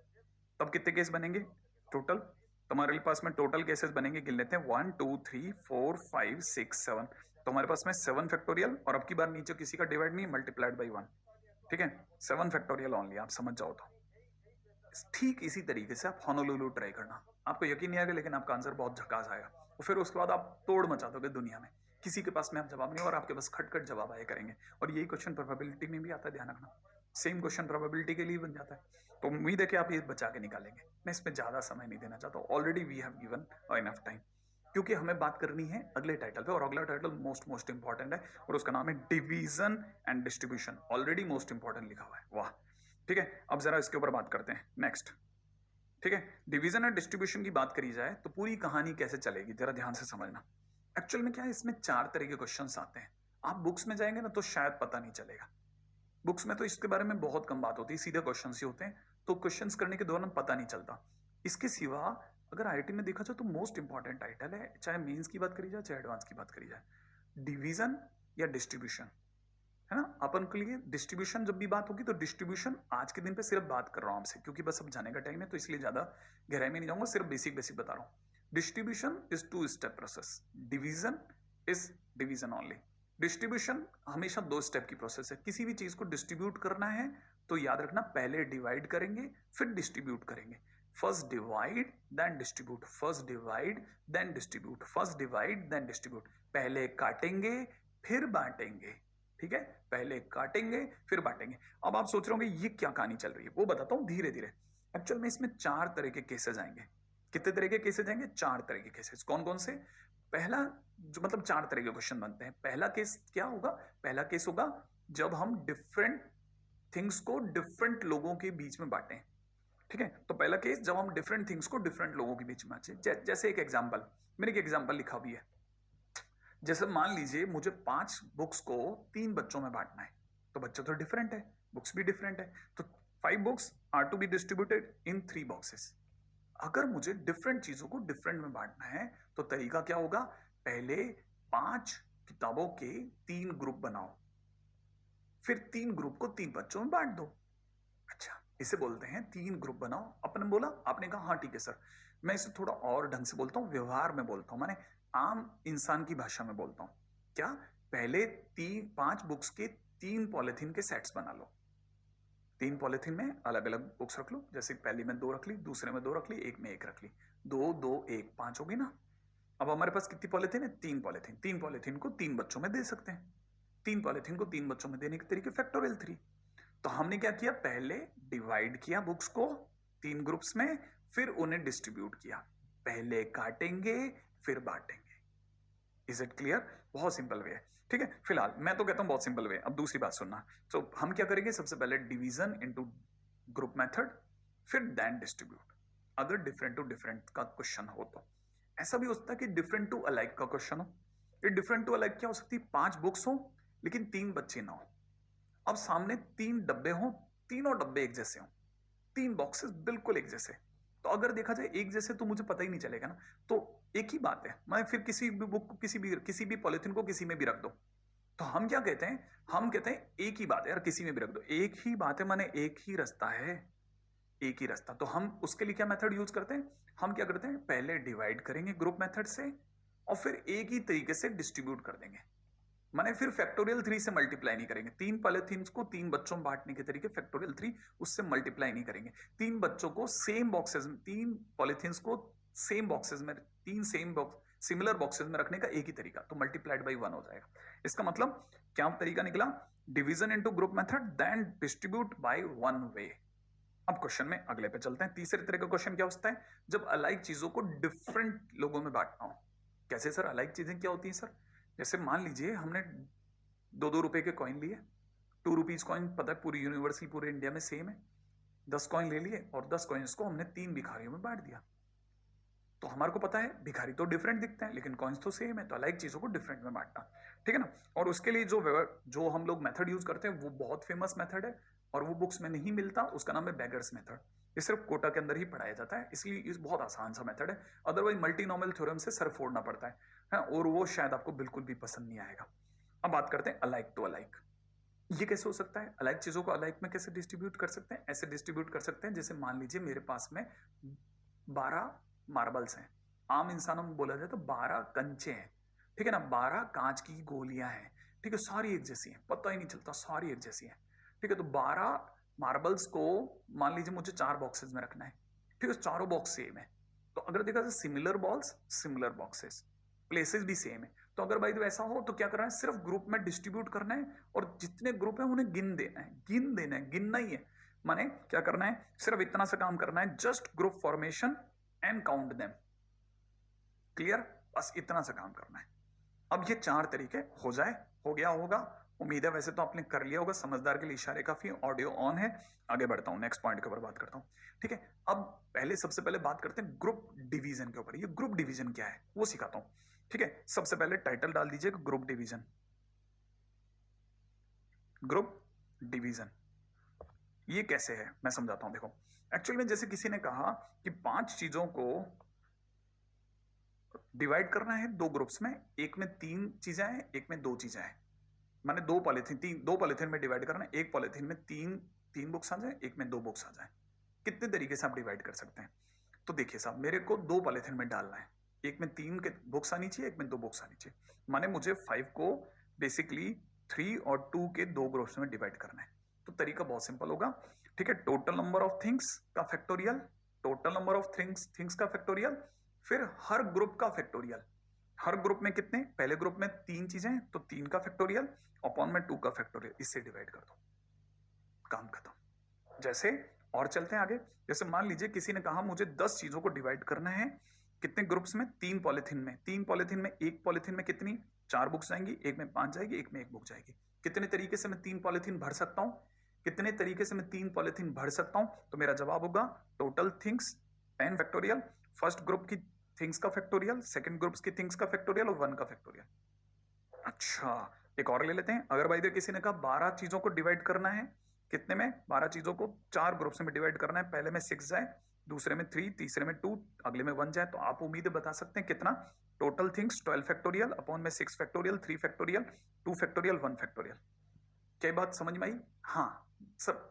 Speaker 1: तब कितने केस बनेंगे टोटल? तो हमारे पास में टोटल केसेस बनेंगे, गिन लेते हैं 1 2 3 4 5 6 7, तो हमारे पास में 7 फैक्टोरियल, और अब की बार नीचे किसी का डिवाइड नहीं, मल्टीप्लाइड बाई 1। ठीक है, 7 फैक्टोरियल ओनली, आप समझ जाओ। तो ठीक इसी तरीके से आप होनोलुलु ट्राई करना, आपको यकीन नहीं आएगा लेकिन आपका आंसर बहुत झकास आएगा, और फिर उसके बाद आप तोड़ मचा दोगे दुनिया में। किसी के पास में आप जवाब नहीं, और आपके पास खटखट जवाब आया करेंगे। और यही क्वेश्चन प्रोबेबिलिटी में भी आता है, ध्यान रखना, सेम क्वेश्चन प्रोबेबिलिटी के लिए बन जाता है। तो उम्मीद है कि आप ये बचा के निकालेंगे। मैं इसमें ज्यादा समय नहीं देना चाहता हूँ, already we have given enough time, क्योंकि हमें बात करनी है अगले टाइटल पे, और अगला टाइटल मोस्ट इंपॉर्टेंट है, और उसका नाम है division and distribution. Already most important लिखा हुआ है, वाह। ठीक है, अब जरा इसके ऊपर बात करते हैं नेक्स्ट। ठीक है, डिवीजन एंड डिस्ट्रीब्यूशन की बात करी जाए तो पूरी कहानी कैसे चलेगी, जरा ध्यान से समझना। एक्चुअल में क्या है, इसमें 4 तरह के क्वेश्चंस आते हैं। आप बुक्स में जाएंगे ना तो शायद पता नहीं चलेगा, बुक्स में तो इसके बारे में बहुत कम बात होती है, सीधे क्वेश्चंस ही होते हैं, तो क्वेश्चंस करने के दौरान पता नहीं चलता। इसके सिवा अगर आईआईटी में देखा जाए तो मोस्ट इंपॉर्टेंट टाइटल है, चाहे मेंस की बात करी जाए चाहे एडवांस की बात करी जाए, डिवीजन या डिस्ट्रीब्यूशन, है ना। अपन के लिए डिस्ट्रीब्यूशन जब भी बात होगी तो डिस्ट्रीब्यूशन आज के दिन पे सिर्फ बात कर रहा हूं आपसे, क्योंकि बस अब जाने का टाइम है, तो इसलिए ज्यादा गहराई में नहीं जाऊंगा, सिर्फ बेसिक बता रहा हूं। Distribution is 2 step process, division is division only. Distribution हमेशा 2 स्टेप की प्रोसेस है। किसी भी चीज को डिस्ट्रीब्यूट करना है तो याद रखना, पहले डिवाइड करेंगे फिर डिस्ट्रीब्यूट करेंगे। First divide then distribute, first divide then distribute, first divide then distribute. पहले काटेंगे फिर बांटेंगे, ठीक है, पहले काटेंगे फिर बांटेंगे। अब आप सोच रहे होंगे ये क्या कहानी चल रही है, वो बताता हूं धीरे धीरे। एक्चुअल में इसमें 4 तरह के केसेस आएंगे। कितने तरह के केसेस आएंगे? 4 तरह के केसेस। कौन कौन से? पहला जो मतलब 4 तरह के क्वेश्चन बनते हैं। पहला केस क्या होगा? पहला केस होगा जब हम डिफरेंट थिंग्स को डिफरेंट लोगों के बीच में बांटें। ठीक है, तो पहला केस जब हम डिफरेंट थिंग्स को डिफरेंट लोगों के बीच में बांटें। जैसे एक एग्जांपल, मैंने एक एग्जांपल लिखा भी है। जैसे मान लीजिए मुझे 5 बुक्स को 3 बच्चों में बांटना है, तो बच्चे तो डिफरेंट है, बुक्स भी डिफरेंट है, तो 5 books are to be distributed in 3 boxes. अगर मुझे डिफरेंट चीजों को डिफरेंट में बांटना है तो तरीका क्या होगा? पहले 5 किताबों के 3 ग्रुप बनाओ, फिर 3 ग्रुप को 3 बच्चों में बांट दो। अच्छा, इसे बोलते हैं 3 ग्रुप बनाओ। अपने बोला, आपने कहा हाँ ठीक है सर। मैं इसे थोड़ा और ढंग से बोलता हूँ, व्यवहार में बोलता हूँ, माने आम इंसान की भाषा में बोलता हूँ। क्या? पहले 5 बुक्स के 3 पॉलिथीन के सेट्स बना लो, 3 पॉलिथीन में अलग अलग बुक्स रख लो, जैसे पहली में 2 रख ली, दूसरे में 2 रख ली, एक में 1 रख ली, 2 2 1 5 होगी ना। अब हमारे पास कितनी पॉलिथीन है? 3 पॉलिथीन। 3 पॉलिथीन को 3 बच्चों में दे सकते हैं। 3 पॉलिथीन को 3 बच्चों में देने के तरीके फैक्टोरियल 3। तो हमने क्या किया, पहले डिवाइड किया बुक्स को 3 ग्रुप्स में, फिर उन्हें डिस्ट्रीब्यूट किया। पहले काटेंगे फिर बांटेंगे। Is it clear? बहुत सिंपल वे है, ठीक है। फिलहाल मैं तो कहता हूं बहुत सिंपल वे। अब दूसरी बात सुनना। तो हम क्या करेंगे, सबसे पहले डिवीजन इनटू ग्रुप मेथड, फिर देन डिस्ट्रीब्यूट। अगर डिफरेंट टू डिफरेंट का क्वेश्चन हो तो ऐसा भी हो सकता है कि डिफरेंट टू अलाइक का क्वेश्चन हो। ये डिफरेंट टू अलाइक क्या हो सकती है? 5 बुक्स हो लेकिन 3 बच्चे ना हो। अब सामने 3 डब्बे हो, तीनों डब्बे एक जैसे हो, 3 बॉक्सेस बिल्कुल एक जैसे। तो अगर देखा जाए एक जैसे तो मुझे पता ही नहीं चलेगा ना। तो एक ही बात है, मैं फिर किसी भी बुक को किसी भी पॉलिथीन को किसी में भी रख दो। तो हम क्या कहते हैं, हम कहते हैं एक ही बात है यार, किसी में भी रख दो। एक ही बात है माने एक ही रास्ता है, एक ही रास्ता। तो हम उसके लिए क्या मेथड यूज करते हैं, हम क्या करते हैं, पहले डिवाइड करेंगे ग्रुप मेथड से और फिर एक ही तरीके से डिस्ट्रीब्यूट कर देंगे। माने फिर फैक्टोरियल 3 से मल्टीप्लाई नहीं करेंगे। 3 पॉलिथीन्स को 3 बच्चों में बांटने के तरीके फैक्टोरियल 3 उससे मल्टीप्लाई नहीं करेंगे। 3 बच्चों को सेम बॉक्सेस में, 3 पॉलिथीन्स को सेम बॉक्सेस में, 3 सेम बॉक्स सिमिलर बॉक्सेस में रखने का एक ही तरीका, तो मल्टीप्लाइड बाई 1 हो जाएगा। इसका मतलब क्या तरीका निकला, division into group method then distribute by 1 way. अब क्वेश्चन में अगले पे चलते हैं। तीसरे तरह का क्वेश्चन क्या होता है, जब अलाइक चीजों को डिफरेंट लोगों में बांटना हो। कैसे सर, अलाइक चीजें क्या होती हैं सर? जैसे मान लीजिए हमने 2-2 रुपए के कॉइन लिए, 2 रुपीज कॉइन, पता है पूरी यूनिवर्सल पूरे इंडिया में सेम है। 10 कॉइन ले लिए और 10 कॉइन्स को हमने 3 भिखारियों में बांट दिया। तो हमारे को पता है भिखारी तो डिफरेंट दिखते हैं लेकिन कॉइन्स तो सेम है, तो अलाइक चीजों को डिफरेंट में बांटना, ठीक है ना। और उसके लिए जो हम लोग मेथड यूज करते हैं वो बहुत फेमस मेथड है और वो बुक्स में नहीं मिलता, उसका नाम है बेगर्स मेथड। ये सिर्फ कोटा के अंदर ही पढ़ाया जाता है, इसलिए ये बहुत आसान सा मेथड है। अदरवाइज मल्टीनॉमियल थ्योरम से सर फोड़ना पड़ता है, और वो शायद आपको बिल्कुल भी पसंद नहीं आएगा। अब बात करते हैं अलाइक टू अलाइक। ये कैसे हो सकता है, अलाइक चीजों को अलाइक में कैसे डिस्ट्रीब्यूट कर सकते हैं? ऐसे डिस्ट्रीब्यूट कर सकते हैं जैसे मान लीजिए मेरे पास में 12 मार्बल्स हैं। आम इंसानों में बोला जाए तो 12 कंचे हैं, ठीक है ना। 12 कांच की गोलियां हैं, ठीक है, सारी एक जैसी हैं, पता ही नहीं चलता, सारी एक जैसी हैं, ठीक है। तो 12 मार्बल्स को मान लीजिए मुझे 4 बॉक्सेस में रखना है, ठीक है, चारों बॉक्स सेम है। तो अगर देखा जाए similar balls, similar boxes, places भी सेम है। तो अगर भाई तो ऐसा हो तो क्या करना है, सिर्फ ग्रुप में डिस्ट्रीब्यूट करना है और जितने ग्रुप है उन्हें गिन देना है, गिन देना है, गिनना ही है। माने क्या करना है, सिर्फ इतना सा काम करना है, just group formation and count them. Clear? बस इतना सा काम करना है। अब ये 4 तरीके हो जाए, हो गया होगा उम्मीद है। वैसे तो आपने कर लिया होगा, समझदार के लिए इशारे काफी। ऑडियो ऑन है, आगे बढ़ता हूं, नेक्स्ट पॉइंट के ऊपर बात करता हूं, ठीक है। अब पहले सबसे पहले बात करते हैं ग्रुप डिवीजन के ऊपर। ये ग्रुप डिवीजन क्या है वो सिखाता हूं, ठीक है। सबसे पहले टाइटल डाल दीजिएगा ग्रुप डिवीजन। ग्रुप डिवीजन ये कैसे है मैं समझाता हूं। देखो एक्चुअली में जैसे किसी ने कहा कि 5 चीजों को डिवाइड करना है 2 ग्रुप्स में, एक में 3 चीजें हैं, एक में 2 चीजें हैं। माने 2 पॉलिथीन में डिवाइड करना है। एक पॉलिथीन में 3 बुक्स आ जाए, एक में 2 बुक्स आ जाए। कितने तरीके से आप डिवाइड कर सकते हैं? तो देखिए साहब, मेरे को 2 पॉलिथीन में डालना है, एक में 3 के बुक्स आनी चाहिए, एक में 2 बुक्स आनी चाहिए। माने मुझे 5 को बेसिकली 3 और 2 के 2 ग्रुप्स में डिवाइड करना है। तो तरीका बहुत सिंपल होगा, ठीक है। टोटल नंबर ऑफ थिंग्स का factorial, total number of things का फैक्टोरियल, फिर हर ग्रुप का फैक्टोरियल। हर ग्रुप में कितने, पहले ग्रुप में 3 चीजें तो 3 का फैक्टोरियल अपॉन में 2 का फैक्टोरियल, इससे डिवाइड कर दो, काम खत्म। जैसे और चलते हैं आगे। जैसे मान लीजिए किसी ने कहा मुझे 10 चीजों को डिवाइड करना है, कितने ग्रुप्स में, 3 पॉलिथीन में। 3 पॉलिथीन में, एक पॉलिथीन में कितनी, 4 बुक्स जाएंगी, एक में 5 जाएगी, एक में 1 बुक जाएगी। कितने तरीके से मैं 3 पॉलिथीन भर सकता हूं, कितने तरीके से मैं 3 पॉलिथीन भर सकता हूं? तो मेरा जवाब होगा total things 10 factorial, first group की थिंग्स का फैक्टोरियल, सेकंड ग्रुप्स की थिंग्स का फैक्टोरियल और 1 का फैक्टोरियल। अच्छा एक और ले लेते हैं। अगर भाई किसी ने कहा 12 चीजों को डिवाइड करना है, कितने में, 12 चीजों को 4 ग्रुप्स में डिवाइड करना है। पहले में 6 जाए, दूसरे में 3, तीसरे में 2, अगले में 1 जाए। तो आप उम्मीद बता सकते हैं कितना, टोटल थिंग्स 12 फैक्टोरियल अपॉन में 6 फैक्टोरियल, 3 फैक्टोरियल, 2 फैक्टोरियल, 1 फैक्टोरियल। क्या बात समझ में आई? हाँ सब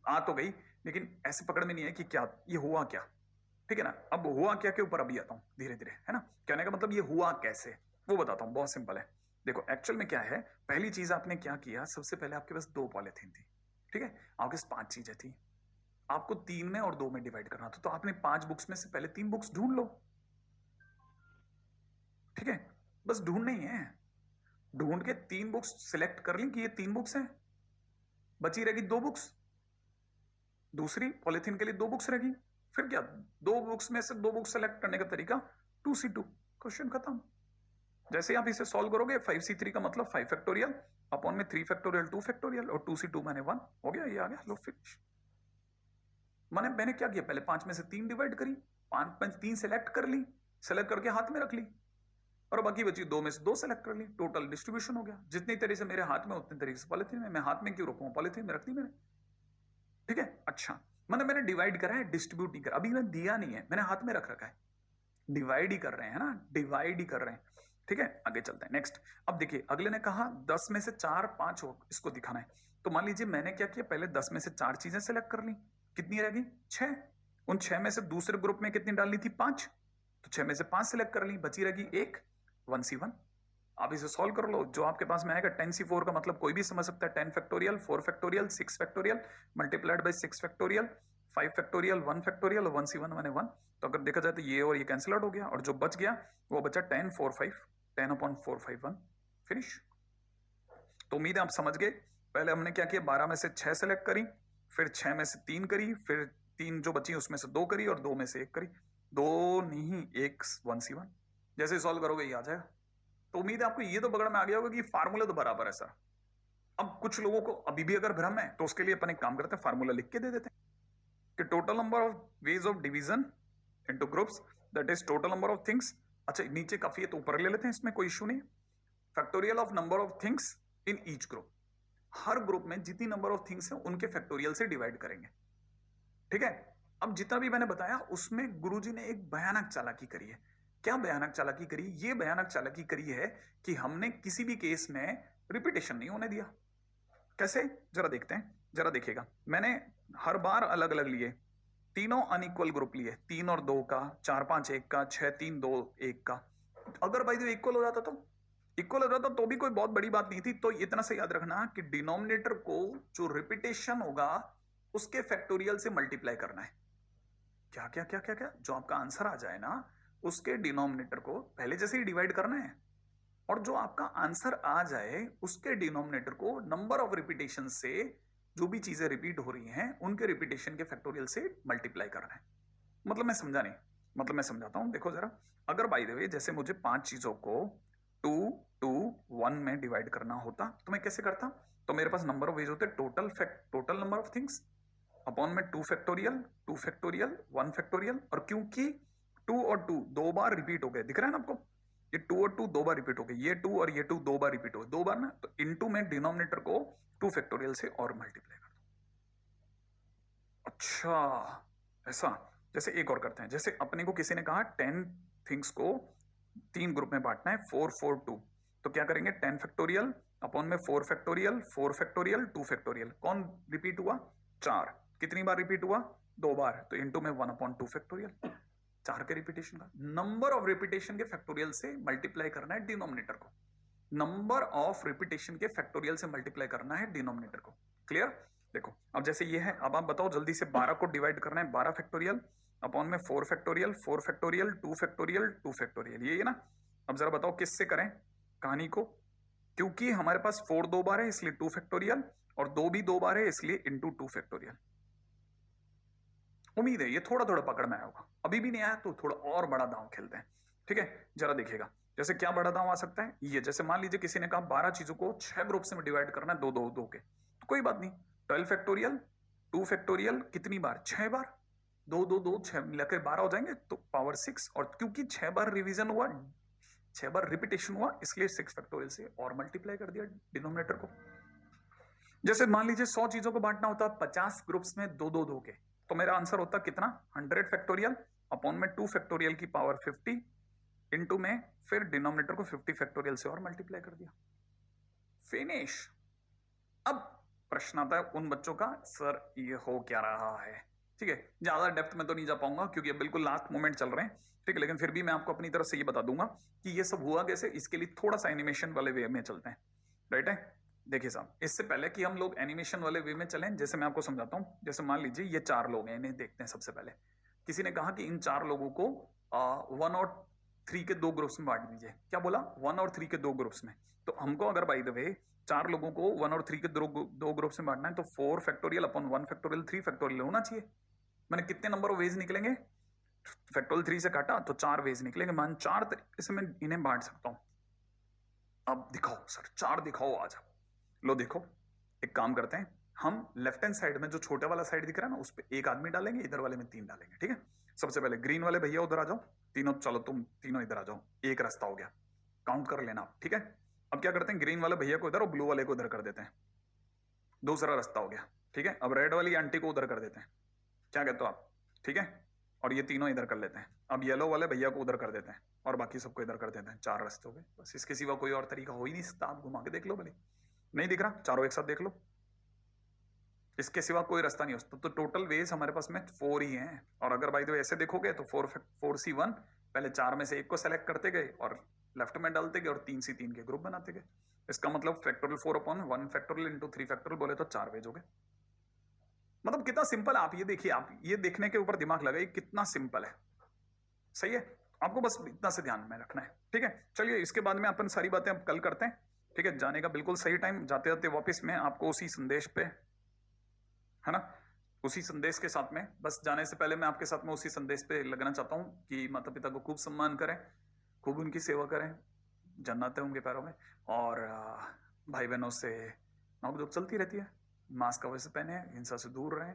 Speaker 1: आ तो गई, लेकिन ऐसे पकड़ में नहीं है कि क्या ये हुआ क्या, ठीक है ना। अब हुआ क्या के ऊपर अभी आता हूं धीरे धीरे, है ना। कहने का मतलब ये हुआ कैसे वो बताता हूं, बहुत सिंपल है। देखो एक्चुअल में क्या है, पहली चीज आपने क्या किया, सबसे पहले आपके पास 2 पॉलिथीन थी, ठीक है, आपके पास 5 चीजें थी, आपको 3 में और 2 में डिवाइड करना था, तो आपने 5 बुक्स में से पहले 3 बुक्स ढूंढ लो। ठीक है, बस ढूंढ नहीं है, ढूंढ के 3 बुक्स सिलेक्ट कर ली कि ये 3 बुक्स हैं, बची रहेगी 2 बुक्स, दूसरी पॉलिथीन के लिए 2 बुक्स रहेगी, फिर क्या 2 बुक्स में से 2 बुक्स सेलेक्ट करने का तरीका 2C2, क्वेश्चन खत्म। जैसे आप इसे सॉल्व करोगे 5C3 का मतलब 5 फैक्टोरियल अपॉन में 3 फैक्टोरियल 2 फैक्टोरियल और 2C2 मैंने 1 हो गया, ये आ गया, लो फिनिश। मैंने क्या किया, पहले 5 में से 3 डिवाइड करी, 5 में 3 सेलेक्ट कर ली, सेलेक्ट करके हाथ में रख ली, और बाकी बची 2 में से 2 सेलेक्ट कर ली, टोटल डिस्ट्रीब्यूशन हो गया। जितनी तरीके से मेरे हाथ में उतनी तरीके से पॉलिथीन में, मैं हाथ में क्यों रखूं, पॉलिथीन में रख दी मैंने। ठीक है, अच्छा मैंने डिवाइड करा है, डिस्ट्रीब्यूट नहीं करा, अभी मैं दिया नहीं है, मैंने हाथ में रख रखा है, डिवाइड ही कर रहे हैं ना, डिवाइड ही कर रहे हैं। ठीक है, आगे चलते हैं नेक्स्ट। अब देखिए अगले ने कहा 10 में से 4 5 हो, इसको दिखाना है। तो मान लीजिए मैंने क्या किया, पहले 10 में से 4 चीजें सेलेक्ट कर ली, कितनी रहेगी 6, उन 6 में से दूसरे ग्रुप में कितनी डालनी थी 5, तो 6 में से 5 सेलेक्ट कर ली, बची रहेगी 1, 1C1। आप इसे सॉल्व कर लो, जो आपके पास में आएगा 10C4 का मतलब कोई भी समझ सकता है, 10 factorial 4 factorial 6 factorial multiplied by 6 factorial 5 factorial 1 factorial 1C1 मैंने 1। तो अगर देखा जाए तो ये और ये कैंसिल आउट हो गया, और जो बच गया वो बचा 10 4 5 10 अपॉन 4 5 1 फिनिश। तो उम्मीद है आप समझ गए। पहले हमने क्या किया, 12 में से 6 सेलेक्ट करी, फिर 6 में से 3 करी, फिर 3 जो बची उसमें से 2 करी और 2 में से 1 करी, 2 नहीं 1 1C1। जैसे सॉल्व करोगे ये आ जाएगा। तो उम्मीद है आपको ये तो पकड़ में आ गया होगा कि फार्मूला तो बराबर है सर। अब कुछ लोगों को अभी भी अगर भ्रम है तो उसके लिए अपन एक काम करते हैं, फार्मूला लिख के दे देते हैं कि total number of ways of division into groups that is total number of things. अच्छा नीचे काफी है तो ऊपर ले लेते हैं, इसमें कोई इशू नहीं। Factorial of number of things in each group, her group में जितनी नंबर ऑफ थिंग्स हैं उनके फैक्टोरियल से डिवाइड करेंगे। ठीक है, अब जितना भी मैंने बताया उसमें गुरुजी ने एक भयानक चालाकी करी है। क्या भयानक चालाकी करी, ये भयानक चालाकी करी है कि हमने किसी भी केस में रिपीटेशन नहीं होने दिया। कैसे, जरा देखते हैं, जरा देखिएगा। मैंने हर बार अलग अलग लिए, तीनों अनइक्वल ग्रुप लिए, 3 और 2 का, 4 5 1 का, 6 3 2 1 का। अगर भाई जो इक्वल हो जाता तो इक्वल हो जाता तो भी कोई बहुत बड़ी बात नहीं थी। तो इतना से याद रखना कि डिनोमिनेटर को जो रिपीटेशन होगा उसके फैक्टोरियल से मल्टीप्लाई करना है। क्या क्या क्या क्या क्या, जो आपका आंसर आ जाए ना उसके डिनोमिनेटर को पहले जैसे ही डिवाइड करना है, और जो आपका आंसर आ जाए उसके डिनोमिनेटर को नंबर ऑफ रिपीटेशन से, जो भी चीजें रिपीट हो रही हैं उनके रिपीटेशन के फैक्टोरियल से मल्टीप्लाई करना है। मतलब मैं समझा नहीं, मतलब मैं समझाता हूं, देखो जरा। अगर बाय द वे जैसे मुझे 5 चीजों को 2 2 1 में डिवाइड करना होता तो मैं कैसे करता, तो मेरे पास नंबर ऑफ वेज होते total number of things upon में 2 फैक्टोरियल 2 फैक्टोरियल 1 फैक्टोरियल, और क्योंकि 2 और 2 दो बार रिपीट हो गए, दिख रहा है ना आपको, ये 2 और 2 दो बार रिपीट हो गए, ये 2 और ये 2 दो बार रिपीट हो गए, 2 बार ना, तो इनटू में डिनोमिनेटर को 2 फैक्टोरियल से और मल्टीप्लाई कर दो। अच्छा ऐसा, जैसे एक और करते हैं, जैसे अपने को किसी ने कहा 10 थिंग्स को 3 ग्रुप में बांटना है 4 4 2, तो क्या करेंगे 10 फैक्टोरियल अपॉन में 4 फैक्टोरियल 4 फैक्टोरियल 2 फैक्टोरियल, कौन रिपीट हुआ 4, कितनी बार रिपीट हुआ 2 बार, तो इनटू में 1 अपॉन 2 फैक्टोरियल, 4 के रिपीटेशन का नंबर ऑफ रिपीटेशन के फैक्टोरियल से मल्टीप्लाई करना है डिनोमिनेटर को, नंबर ऑफ रिपीटेशन के फैक्टोरियल से मल्टीप्लाई करना है डिनोमिनेटर को। क्लियर, देखो अब जैसे ये है, अब आप बताओ जल्दी से 12 को डिवाइड करना है 12 फैक्टोरियल अपॉन में 4 फैक्टोरियल 4 फैक्टोरियल 2 फैक्टोरियल 2 फैक्टोरियल, ये ना। अब जरा बताओ किससे करें कहानी को, क्योंकि हमारे पास 4 दो बार है इसलिए 2 फैक्टोरियल, और 2 भी 2 बार है इसलिए इनटू 2 फैक्टोरियल। उम्मीद है ये थोड़ा थोड़ा पकड़ में आया होगा, अभी भी नहीं आया तो थोड़ा और बड़ा दांव खेलते हैं। ठीक है, जरा देखिएगा जैसे क्या बड़ा दांव आ सकता है। ये जैसे मान लीजिए किसी ने कहा 12 चीजों को 6 ग्रुप से डिवाइड करना है 2 2 2 के, तो कोई बात नहीं, 12 फैक्टोरियल 2 फैक्टोरियल कितनी बार 6 बार, 2 2 2 6 मिलाकर 12 हो जाएंगे, तो पावर 6, और क्योंकि 6 बार रिवीजन हुआ 6 बार रिपीटेशन हुआ इसलिए 6 फैक्टोरियल से और मल्टीप्लाई कर दिया डिनोमिनेटर को। जैसे मान लीजिए 100 चीजों को बांटना होता 50 ग्रुप्स में 2 2 2 के, तो मेरा आंसर होता कितना 100 फैक्टोरियल अपॉन में 2 फैक्टोरियल की पावर 50 इनटू में फिर डिनोमिनेटर को 50 फैक्टोरियल से और मल्टीप्लाई कर दिया, फिनिश। अब प्रश्न आता है उन बच्चों का, सर ये हो क्या रहा है। ठीक है, ज्यादा डेप्थ में तो नहीं जा पाऊंगा क्योंकि अब बिल्कुल लास्ट मोमेंट चल रहे हैं, ठीक है, लेकिन फिर भी मैं आपको अपनी तरफ से ये बता दूंगा कि ये सब हुआ कैसे। इसके लिए थोड़ा सा एनिमेशन वाले वे में चलते हैं, राइट है। देखिए साहब, इससे पहले कि हम लोग एनिमेशन वाले वे में चलें, जैसे मैं आपको समझाता हूँ। जैसे मान लीजिए ये 4 लोग हैं, इन्हें देखते हैं। सबसे पहले किसी ने कहा कि इन 4 लोगों को 1 और 3 के 2 ग्रुप्स में बांट दीजिए। क्या बोला? 1 और 3 के 2 ग्रुप्स में। तो हमको अगर बाय द वे 4 लोगों को 1 और 3 के 2 ग्रुप्स में बांटना है, तो 4 फैक्टोरियल अपॉन 1 फैक्टोरियल 3 फैक्टोरियल होना चाहिए। मैंने कितने नंबर ऑफ वेज निकलेंगे? फैक्टोरियल 3 से काटा तो 4 वेज निकलेंगे। मान 4 तरीके से मैं इन्हें बांट सकता हूं। अब दिखाओ सर, 4 दिखाओ, आ जाओ। लो देखो, एक काम करते हैं, हम लेफ्ट हैंड साइड में जो छोटे वाला साइड दिख रहा है ना, उस पर 1 आदमी डालेंगे, इधर वाले में 3 डालेंगे। ठीक है, सबसे पहले ग्रीन वाले भैया उधर आ जाओ, तीनों चलो, तुम तीनों इधर आ जाओ। एक रास्ता हो गया, काउंट कर लेना आप। ठीक है, अब क्या करते हैं, ग्रीन वाले भैया को इधर और ब्लू वाले को इधर कर देते हैं। दूसरा रास्ता हो गया। ठीक है, अब रेड वाली आंटी को उधर कर देते हैं। क्या कहते हो आप? ठीक है, और ये तीनों इधर कर लेते हैं। अब येलो वाले भैया को उधर कर देते हैं और बाकी सबको इधर कर देते हैं। 4 रास्ते हो गए, बस। इसके सिवा कोई और तरीका हो ही नहीं सकता। आप घुमा के देख लो भले, नहीं दिख रहा, चारों एक साथ देख लो, इसके सिवा कोई रास्ता नहीं हो सकता। तो टोटल वेज हमारे पास में 4 ही हैं। और अगर भाई तो ऐसे देखोगे तो 4C1, पहले 4 में से एक को सेलेक्ट करते गए और लेफ्ट में डालते गए और 3C3 के ग्रुप बनाते गए। इसका मतलब factorial 4 upon 1 factorial into 3 factorial बोले तो 4 वेज हो गए। मतलब कितना सिंपल। आप ये देखिए, आप ये देखने के ऊपर दिमाग लगाइए कितना सिंपल है। सही है, आपको बस इतना से ध्यान में रखना है। ठीक है, चलिए इसके बाद में अपन सारी बातें अब कल करते हैं। ठीक है, जाने का बिल्कुल सही टाइम, जाते जाते वापस में आपको उसी संदेश पे, है ना, उसी संदेश के साथ में, बस जाने से पहले मैं आपके साथ में उसी संदेश पे लगना चाहता हूँ कि माता पिता को खूब सम्मान करें, खूब उनकी सेवा करें, जन्नत है उनके पैरों में। और भाई बहनों से नोक झोंक चलती रहती है। मास्क अवश्य पहने, हिंसा से दूर रहें।